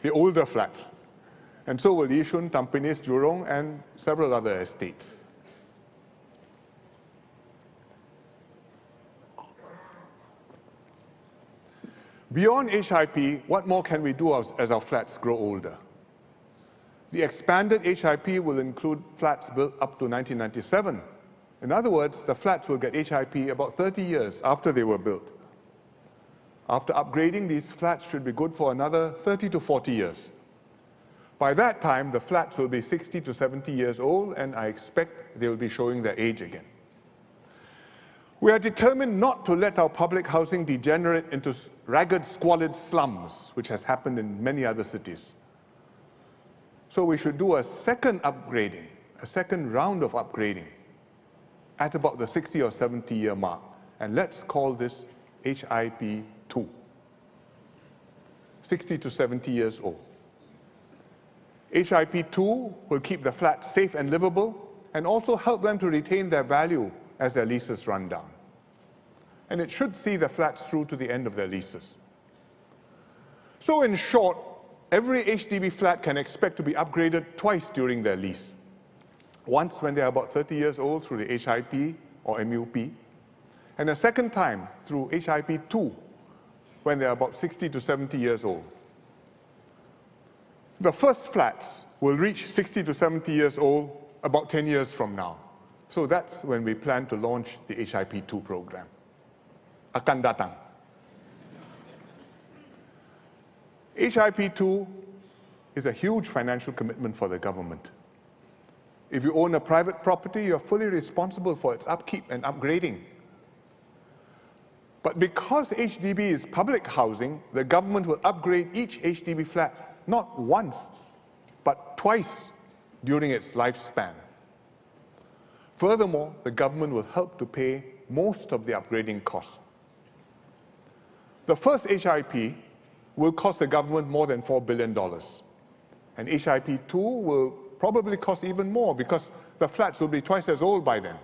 the older flats. And so will Yishun, Tampines, Jurong, and several other estates. Beyond HIP, what more can we do as our flats grow older? The expanded HIP will include flats built up to 1997. In other words, the flats will get HIP about 30 years after they were built. After upgrading, these flats should be good for another 30 to 40 years. By that time, the flats will be 60 to 70 years old, and I expect they will be showing their age again. We are determined not to let our public housing degenerate into ragged, squalid slums, which has happened in many other cities. So we should do a second upgrading, a second round of upgrading at about the 60 or 70 year mark. And let's call this HIP 2, 60 to 70 years old. HIP 2 will keep the flats safe and livable and also help them to retain their value as their leases run down. And it should see the flats through to the end of their leases. So in short, every HDB flat can expect to be upgraded twice during their lease. Once when they are about 30 years old through the HIP or MUP, and a second time through HIP 2 when they are about 60 to 70 years old. The first flats will reach 60 to 70 years old about 10 years from now. So that's when we plan to launch the HIP 2 program. Akan datang. HIP 2 is a huge financial commitment for the government. If you own a private property, you're fully responsible for its upkeep and upgrading. But because HDB is public housing, the government will upgrade each HDB flat not once, but twice during its lifespan. Furthermore, the government will help to pay most of the upgrading costs. The first HIP will cost the government more than $4 billion. And HIP 2 will probably cost even more because the flats will be twice as old by then.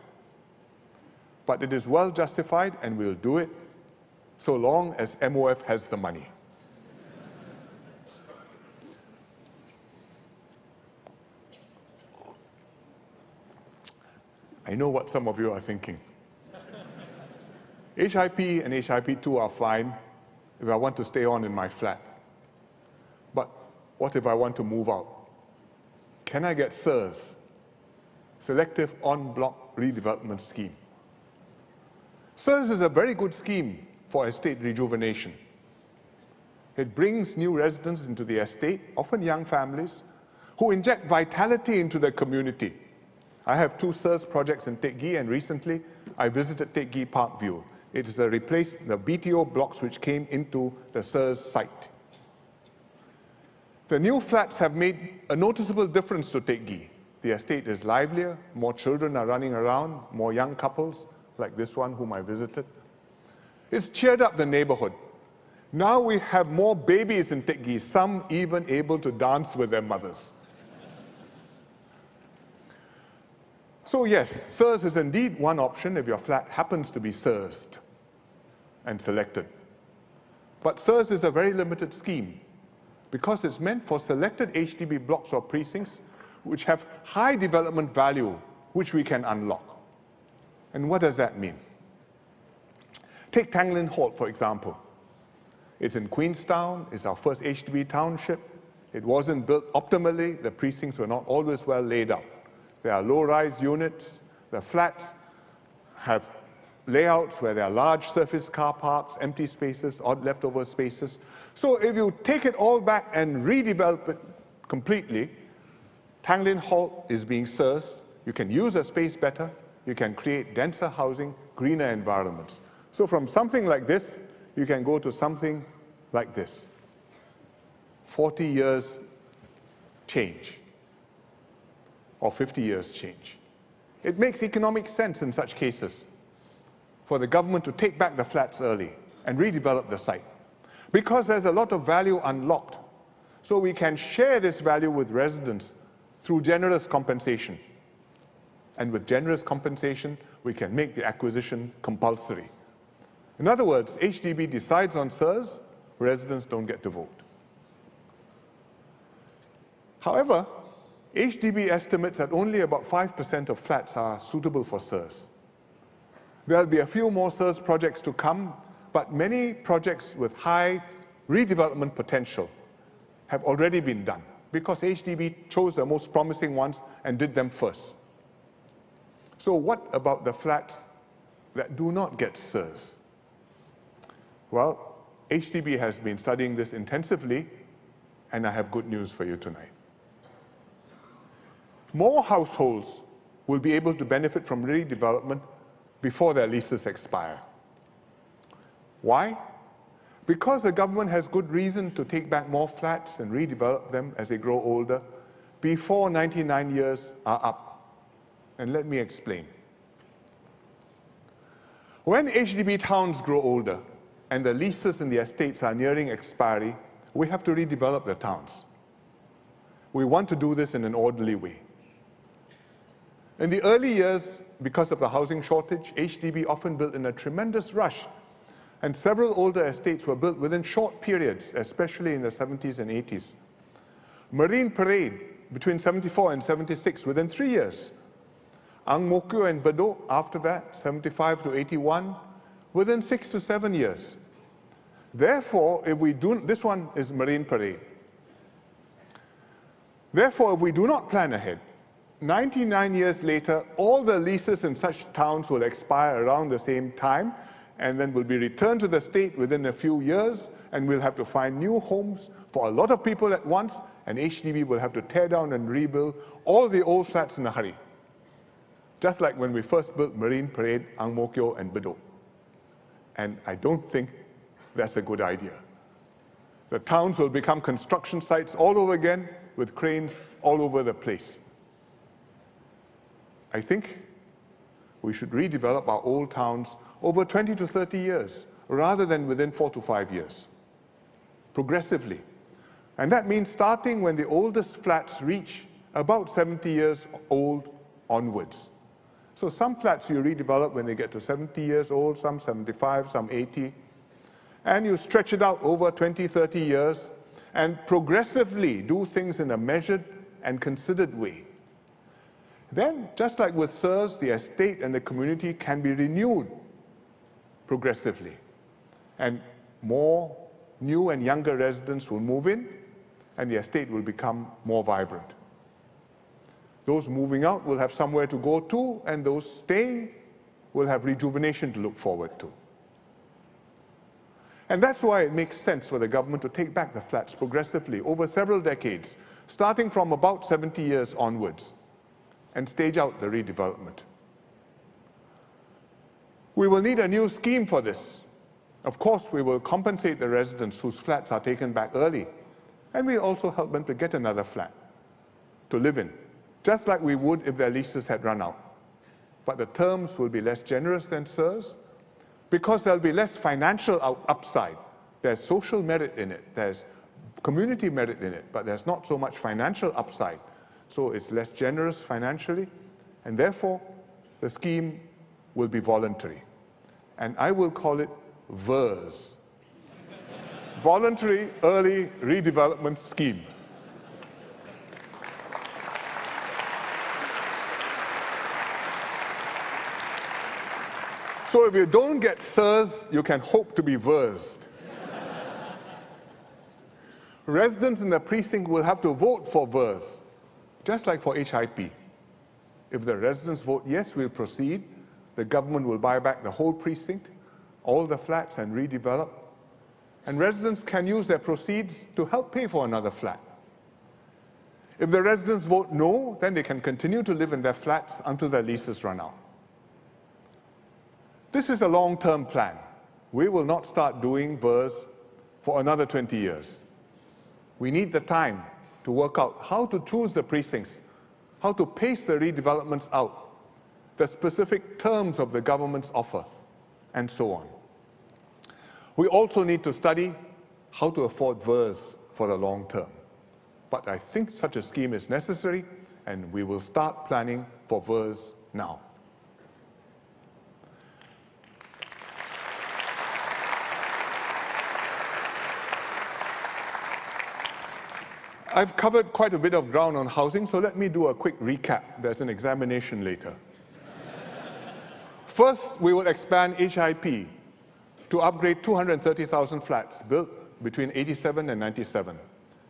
But it is well justified and we'll do it so long as MOF has the money. I know what some of you are thinking. HIP and HIP 2 are fine if I want to stay on in my flat. But what if I want to move out? Can I get SERS, Selective En-Bloc Redevelopment Scheme? SERS is a very good scheme for estate rejuvenation. It brings new residents into the estate, often young families, who inject vitality into the community. I have 2 SERS projects in Teck Ghee, and recently I visited Teck Ghee Parkview. It is the BTO blocks which came into the SERS site. The new flats have made a noticeable difference to Teck Ghee. The estate is livelier, more children are running around, more young couples, like this one whom I visited. It's cheered up the neighborhood. Now we have more babies in Teck Ghee, some even able to dance with their mothers. So yes, SERS is indeed one option if your flat happens to be SERSed and selected. But SERS is a very limited scheme because it's meant for selected HDB blocks or precincts which have high development value, which we can unlock. And what does that mean? Take Tanglin Halt, for example. It's in Queenstown, it's our first HDB township. It wasn't built optimally, the precincts were not always well laid out. There are low-rise units, the flats have layouts where there are large surface car parks, empty spaces, odd leftover spaces. So if you take it all back and redevelop it completely, Tanglin Halt is being SERSed. You can use the space better, you can create denser housing, greener environments. So from something like this, you can go to something like this. 40 years change, or 50 years change. It makes economic sense in such cases for the government to take back the flats early and redevelop the site, because there's a lot of value unlocked. So we can share this value with residents through generous compensation. And with generous compensation, we can make the acquisition compulsory. In other words, HDB decides on SERS, residents don't get to vote. However, HDB estimates that only about 5% of flats are suitable for SERS. There'll be a few more SERS projects to come, but many projects with high redevelopment potential have already been done because HDB chose the most promising ones and did them first. So what about the flats that do not get SERS? Well, HDB has been studying this intensively, and I have good news for you tonight. More households will be able to benefit from redevelopment before their leases expire. Why? Because the government has good reason to take back more flats and redevelop them as they grow older, before 99 years are up. And let me explain. When HDB towns grow older and the leases in the estates are nearing expiry, we have to redevelop the towns. We want to do this in an orderly way. In the early years, because of the housing shortage, HDB often built in a tremendous rush, and several older estates were built within short periods, especially in the 70s and 80s. Marine Parade, between 74 and 76, within 3 years. Ang Mo Kio and Bedok, after that, 75 to 81, within 6 to 7 years. Therefore, if we do, this one is Marine Parade. Therefore, if we do not plan ahead, 99 years later, all the leases in such towns will expire around the same time, and then will be returned to the state within a few years, and we'll have to find new homes for a lot of people at once, and HDB will have to tear down and rebuild all the old flats in a hurry. Just like when we first built Marine Parade, Ang Mo Kio and Bedok. And I don't think that's a good idea. The towns will become construction sites all over again, with cranes all over the place. I think we should redevelop our old towns over 20 to 30 years, rather than within 4 to 5 years, progressively. And that means starting when the oldest flats reach about 70 years old onwards. So some flats you redevelop when they get to 70 years old, some 75, some 80, and you stretch it out over 20, 30 years, and progressively do things in a measured and considered way. Then, just like with SERS, the estate and the community can be renewed progressively. And more new and younger residents will move in, and the estate will become more vibrant. Those moving out will have somewhere to go to, and those staying will have rejuvenation to look forward to. And that's why it makes sense for the government to take back the flats progressively over several decades, starting from about 70 years onwards, and stage out the redevelopment. We will need a new scheme for this. Of course, we will compensate the residents whose flats are taken back early, and we also help them to get another flat to live in, just like we would if their leases had run out. But the terms will be less generous than SERS, because there'll be less financial upside. There's social merit in it, there's community merit in it, but there's not so much financial upside. So it's less generous financially, and therefore the scheme will be voluntary. And I will call it VERS, Voluntary Early Redevelopment Scheme. So if you don't get SERS, you can hope to be VERS. Residents in the precinct will have to vote for VERS, just like for HIP. If the residents vote yes, we'll proceed, the government will buy back the whole precinct, all the flats, and redevelop. And residents can use their proceeds to help pay for another flat. If the residents vote no, then they can continue to live in their flats until their leases run out. This is a long-term plan. We will not start doing VERS for another 20 years. We need the time to work out how to choose the precincts, how to pace the redevelopments out, the specific terms of the government's offer, and so on. We also need to study how to afford VERS for the long term. But I think such a scheme is necessary, and we will start planning for VERS now. I've covered quite a bit of ground on housing, so let me do a quick recap. There's an examination later. First, we will expand HIP to upgrade 230,000 flats built between 87 and 97.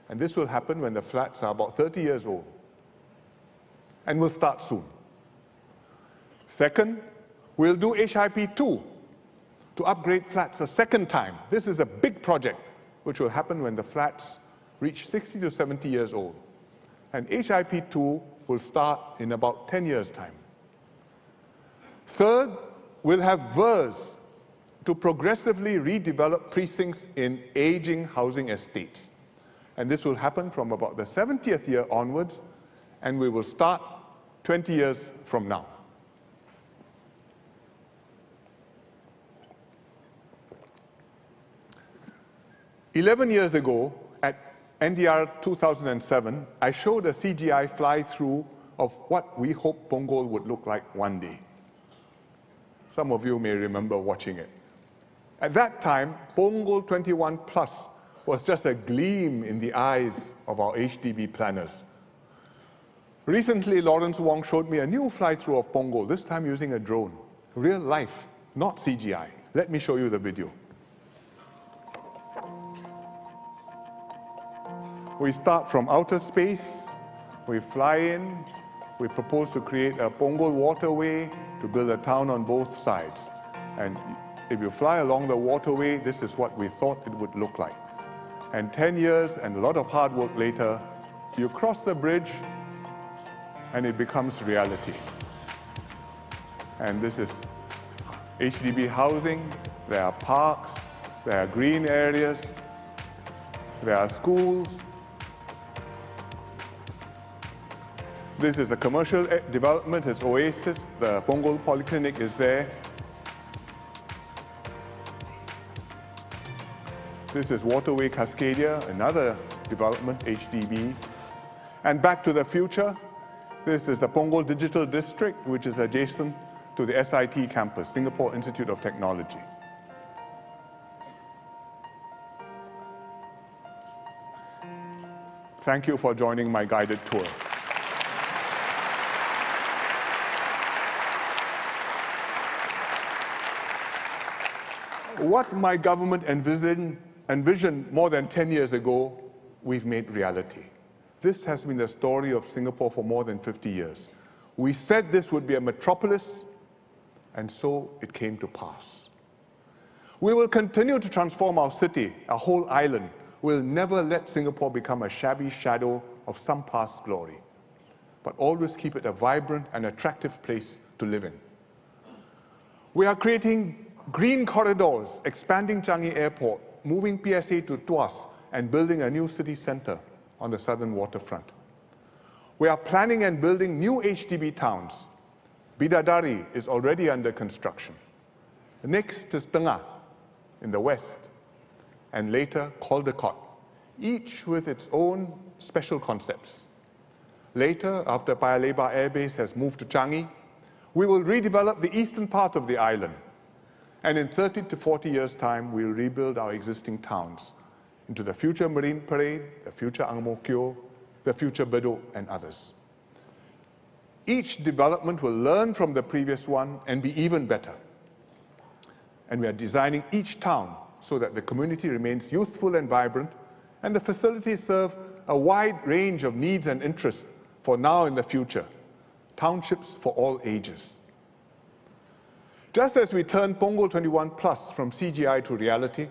And this will happen when the flats are about 30 years old. And we'll start soon. Second, we'll do HIP 2 to upgrade flats a second time. This is a big project, which will happen when the flats reach 60 to 70 years old. And HIP 2 will start in about 10 years' time. Third, we'll have VERS to progressively redevelop precincts in aging housing estates. And this will happen from about the 70th year onwards, and we will start 20 years from now. "11 years ago, at NDR 2007, I showed a CGI fly-through of what we hoped Punggol would look like one day. Some of you may remember watching it. At that time, Punggol 21 Plus was just a gleam in the eyes of our HDB planners. Recently, Lawrence Wong showed me a new fly-through of Punggol, this time using a drone. Real life, not CGI. Let me show you the video. We start from outer space, we fly in, we propose to create a Punggol waterway to build a town on both sides. And if you fly along the waterway, this is what we thought it would look like. And 10 years and a lot of hard work later, you cross the bridge and it becomes reality. And this is HDB housing, there are parks, there are green areas, there are schools. This is a commercial development, it's Oasis, the Punggol Polyclinic is there. This is Waterway Cascadia, another development, HDB. And Back to the Future, this is the Punggol Digital District, which is adjacent to the SIT campus, Singapore Institute of Technology. Thank you for joining my guided tour. What my government envisioned more than 10 years ago, we've made reality. This has been the story of Singapore for more than 50 years. We said this would be a metropolis, and so it came to pass. We will continue to transform our city, our whole island. We'll never let Singapore become a shabby shadow of some past glory, but always keep it a vibrant and attractive place to live in. We are creating green corridors, expanding Changi Airport, moving PSA to Tuas, and building a new city center on the southern waterfront. We are planning and building new HDB towns. Bidadari is already under construction. Next is Tengah in the west, and later Caldecott, each with its own special concepts. Later, after Paya Lebar Air Base has moved to Changi, we will redevelop the eastern part of the island. And in 30 to 40 years' time, we'll rebuild our existing towns into the future Marine Parade, the future Ang Mo Kio, the future Bedok, and others. Each development will learn from the previous one and be even better. And we are designing each town so that the community remains youthful and vibrant, and the facilities serve a wide range of needs and interests for now and the future. Townships for all ages. Just as we turn Punggol 21 Plus from CGI to reality,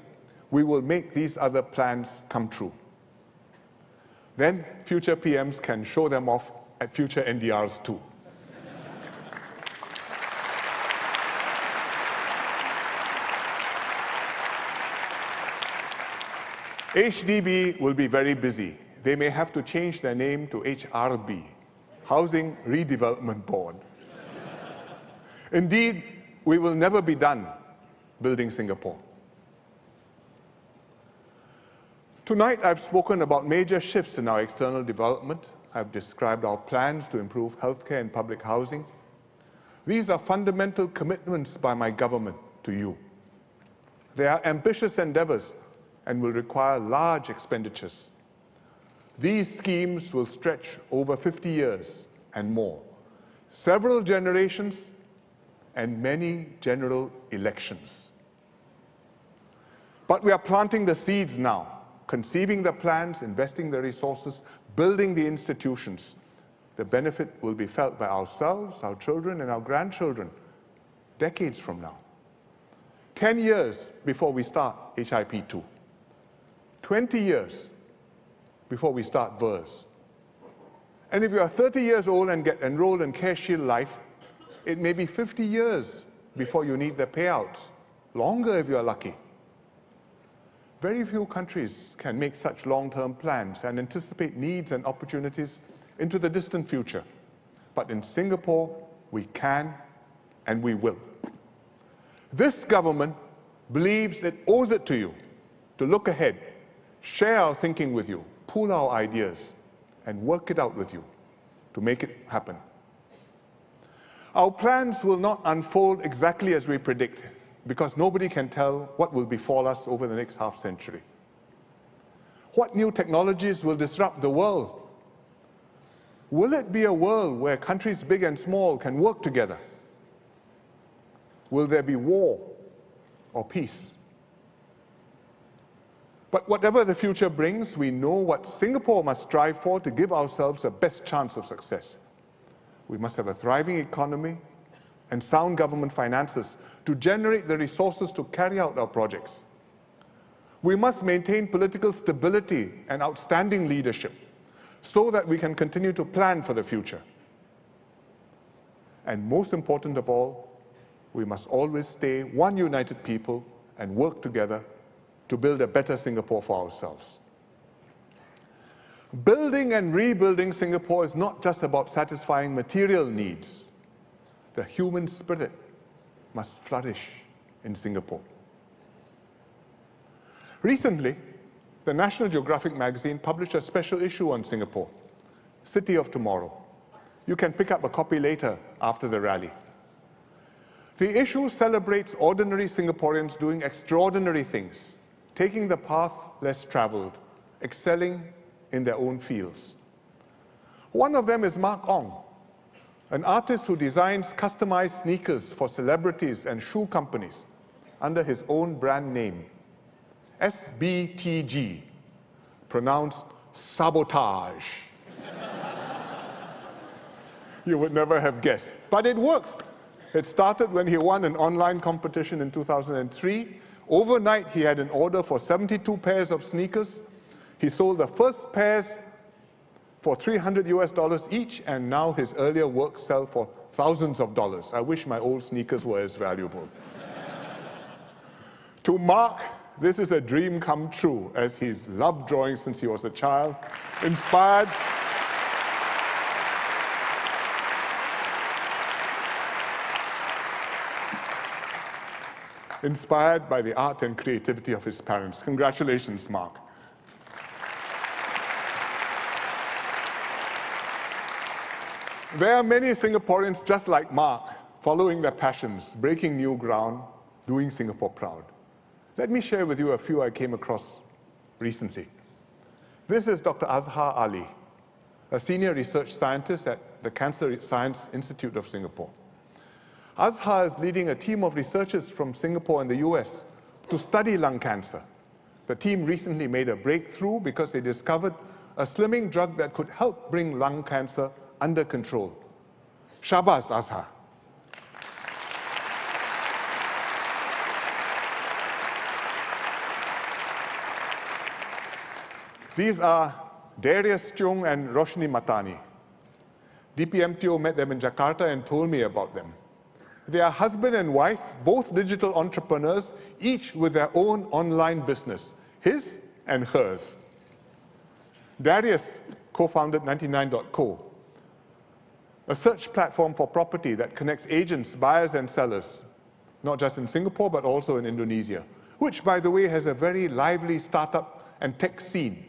we will make these other plans come true. Then future PMs can show them off at future NDRs too. HDB will be very busy. They may have to change their name to HRB, Housing Redevelopment Board. Indeed, we will never be done building Singapore. Tonight, I've spoken about major shifts in our external development. I've described our plans to improve healthcare and public housing. These are fundamental commitments by my government to you. They are ambitious endeavors and will require large expenditures. These schemes will stretch over 50 years and more, several generations, and many general elections. But we are planting the seeds now, conceiving the plans, investing the resources, building the institutions. The benefit will be felt by ourselves, our children, and our grandchildren decades from now. 10 years before we start HIP2. 20 years before we start VERS. And if you are 30 years old and get enrolled in CareShield Life, it may be 50 years before you need the payouts, longer if you are lucky. Very few countries can make such long-term plans and anticipate needs and opportunities into the distant future. But in Singapore, we can and we will. This government believes it owes it to you to look ahead, share our thinking with you, pool our ideas, and work it out with you to make it happen. Our plans will not unfold exactly as we predict, because nobody can tell what will befall us over the next half-century. What new technologies will disrupt the world? Will it be a world where countries big and small can work together? Will there be war or peace? But whatever the future brings, we know what Singapore must strive for to give ourselves the best chance of success. We must have a thriving economy and sound government finances to generate the resources to carry out our projects. We must maintain political stability and outstanding leadership so that we can continue to plan for the future. And most important of all, we must always stay one united people and work together to build a better Singapore for ourselves. Building and rebuilding Singapore is not just about satisfying material needs. The human spirit must flourish in Singapore. Recently, the National Geographic magazine published a special issue on Singapore, City of Tomorrow. You can pick up a copy later after the rally. The issue celebrates ordinary Singaporeans doing extraordinary things, taking the path less traveled, excelling in their own fields. One of them is Mark Ong, an artist who designs customized sneakers for celebrities and shoe companies under his own brand name, SBTG, pronounced sabotage. You would never have guessed, but it works. It started when he won an online competition in 2003. Overnight, he had an order for 72 pairs of sneakers. He sold the first pairs for $300 each, and now his earlier works sell for thousands of dollars. I wish my old sneakers were as valuable. To Mark, this is a dream come true, as he's loved drawing since he was a child, inspired by the art and creativity of his parents. Congratulations, Mark. There are many Singaporeans just like Mark, following their passions, breaking new ground, doing Singapore proud. Let me share with you a few I came across recently. This is Dr. Azhar Ali, a senior research scientist at the Cancer Science Institute of Singapore. Azhar is leading a team of researchers from Singapore and the US to study lung cancer. The team recently made a breakthrough because they discovered a slimming drug that could help bring lung cancer under control. Shabaz, Azhar. These are Darius Chung and Roshni Matani. DPMTO met them in Jakarta and told me about them. They are husband and wife, both digital entrepreneurs, each with their own online business, his and hers. Darius co-founded 99.co, a search platform for property that connects agents, buyers and sellers, not just in Singapore but also in Indonesia, which, by the way, has a very lively startup and tech scene,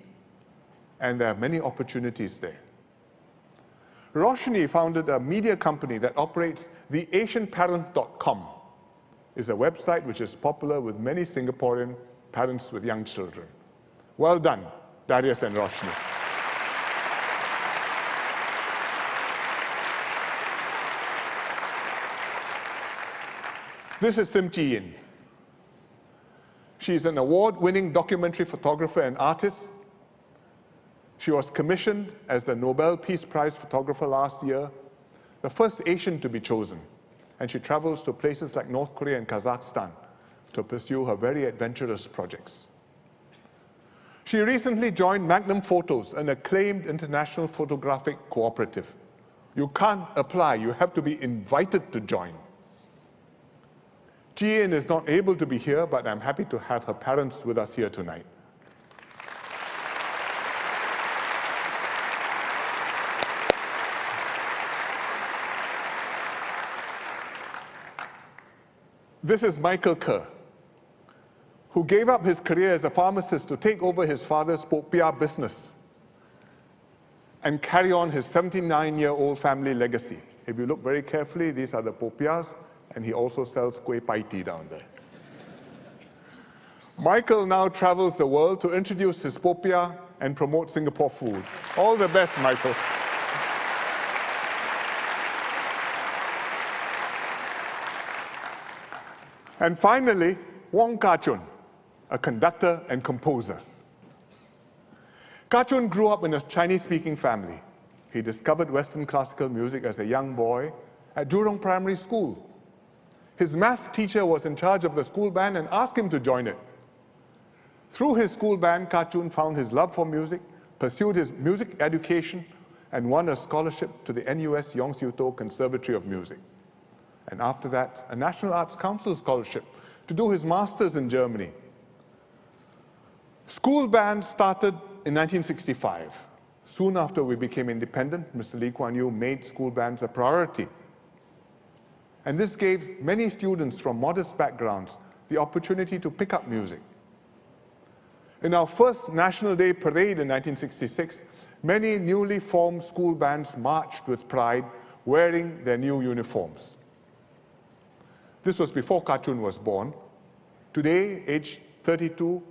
and there are many opportunities there. Roshni founded a media company that operates the AsianParent.com, is a website which is popular with many Singaporean parents with young children. Well done, Darius and Roshni. This is Sim Chi Yin. She's an award-winning documentary photographer and artist. She was commissioned as the Nobel Peace Prize photographer last year, the first Asian to be chosen, and she travels to places like North Korea and Kazakhstan to pursue her very adventurous projects. She recently joined Magnum Photos, an acclaimed international photographic cooperative. You can't apply, you have to be invited to join. Hsien is not able to be here, but I'm happy to have her parents with us here tonight. This is Michael Kerr, who gave up his career as a pharmacist to take over his father's popiah business and carry on his 79-year-old family legacy. If you look very carefully, these are the popiahs, and he also sells kueh pai tea down there. Michael now travels the world to introduce his popiah and promote Singapore food. All the best, Michael. And finally, Wong Kah-chun, a conductor and composer. Kah-chun grew up in a Chinese-speaking family. He discovered Western classical music as a young boy at Jurong Primary School. His math teacher was in charge of the school band and asked him to join it. Through his school band, Kah-chun found his love for music, pursued his music education, and won a scholarship to the NUS Yong Siu To Conservatory of Music. And after that, a National Arts Council scholarship to do his master's in Germany. School band started in 1965. Soon after we became independent, Mr. Lee Kuan Yew made school bands a priority. And this gave many students from modest backgrounds the opportunity to pick up music. In our first National Day parade in 1966, many newly formed school bands marched with pride, wearing their new uniforms. This was before Kah-chun was born. Today, aged 32,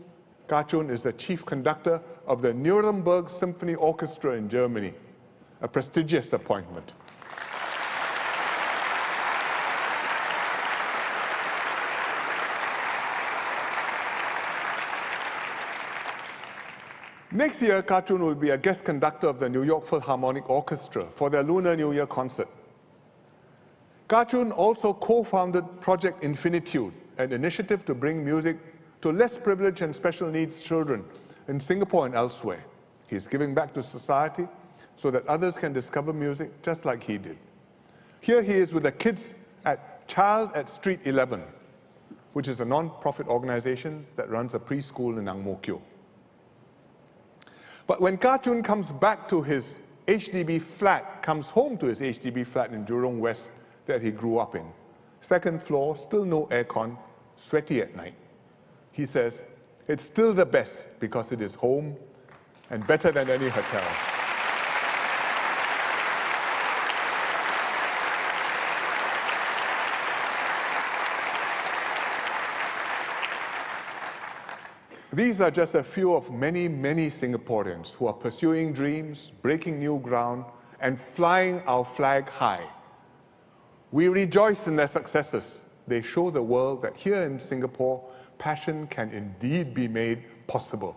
Kah-chun is the chief conductor of the Nuremberg Symphony Orchestra in Germany, a prestigious appointment. Next year, Kah-chun will be a guest conductor of the New York Philharmonic Orchestra for their Lunar New Year concert. Kah-chun also co-founded Project Infinitude, an initiative to bring music to less privileged and special needs children in Singapore and elsewhere. He's giving back to society so that others can discover music just like he did. Here he is with the kids at Child at Street 11, which is a non-profit organization that runs a preschool in Ang Mo Kio. But when Kah-chun comes back to his HDB flat, comes home to his HDB flat in Jurong West that he grew up in, second floor, still no aircon, sweaty at night, he says, it's still the best because it is home and better than any hotel. These are just a few of many, many Singaporeans who are pursuing dreams, breaking new ground, and flying our flag high. We rejoice in their successes. They show the world that here in Singapore, passion can indeed be made possible.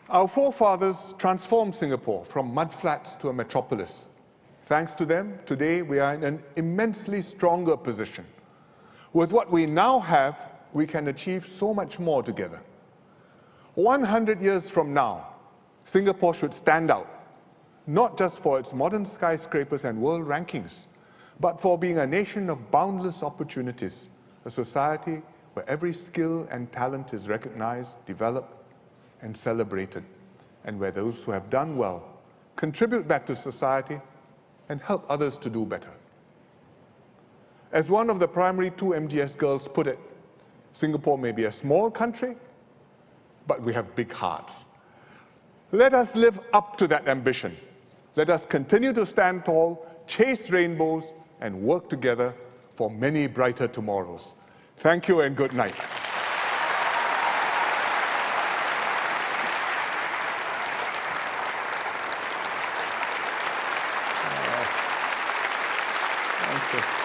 Our forefathers transformed Singapore from mudflats to a metropolis. Thanks to them, today we are in an immensely stronger position. With what we now have, we can achieve so much more together. 100 years from now, Singapore should stand out, not just for its modern skyscrapers and world rankings, but for being a nation of boundless opportunities, a society where every skill and talent is recognized, developed, and celebrated, and where those who have done well contribute back to society and help others to do better. As one of the primary 2 MGS girls put it, Singapore may be a small country, but we have big hearts. Let us live up to that ambition. Let us continue to stand tall, chase rainbows, and work together for many brighter tomorrows. Thank you and good night. Thank you.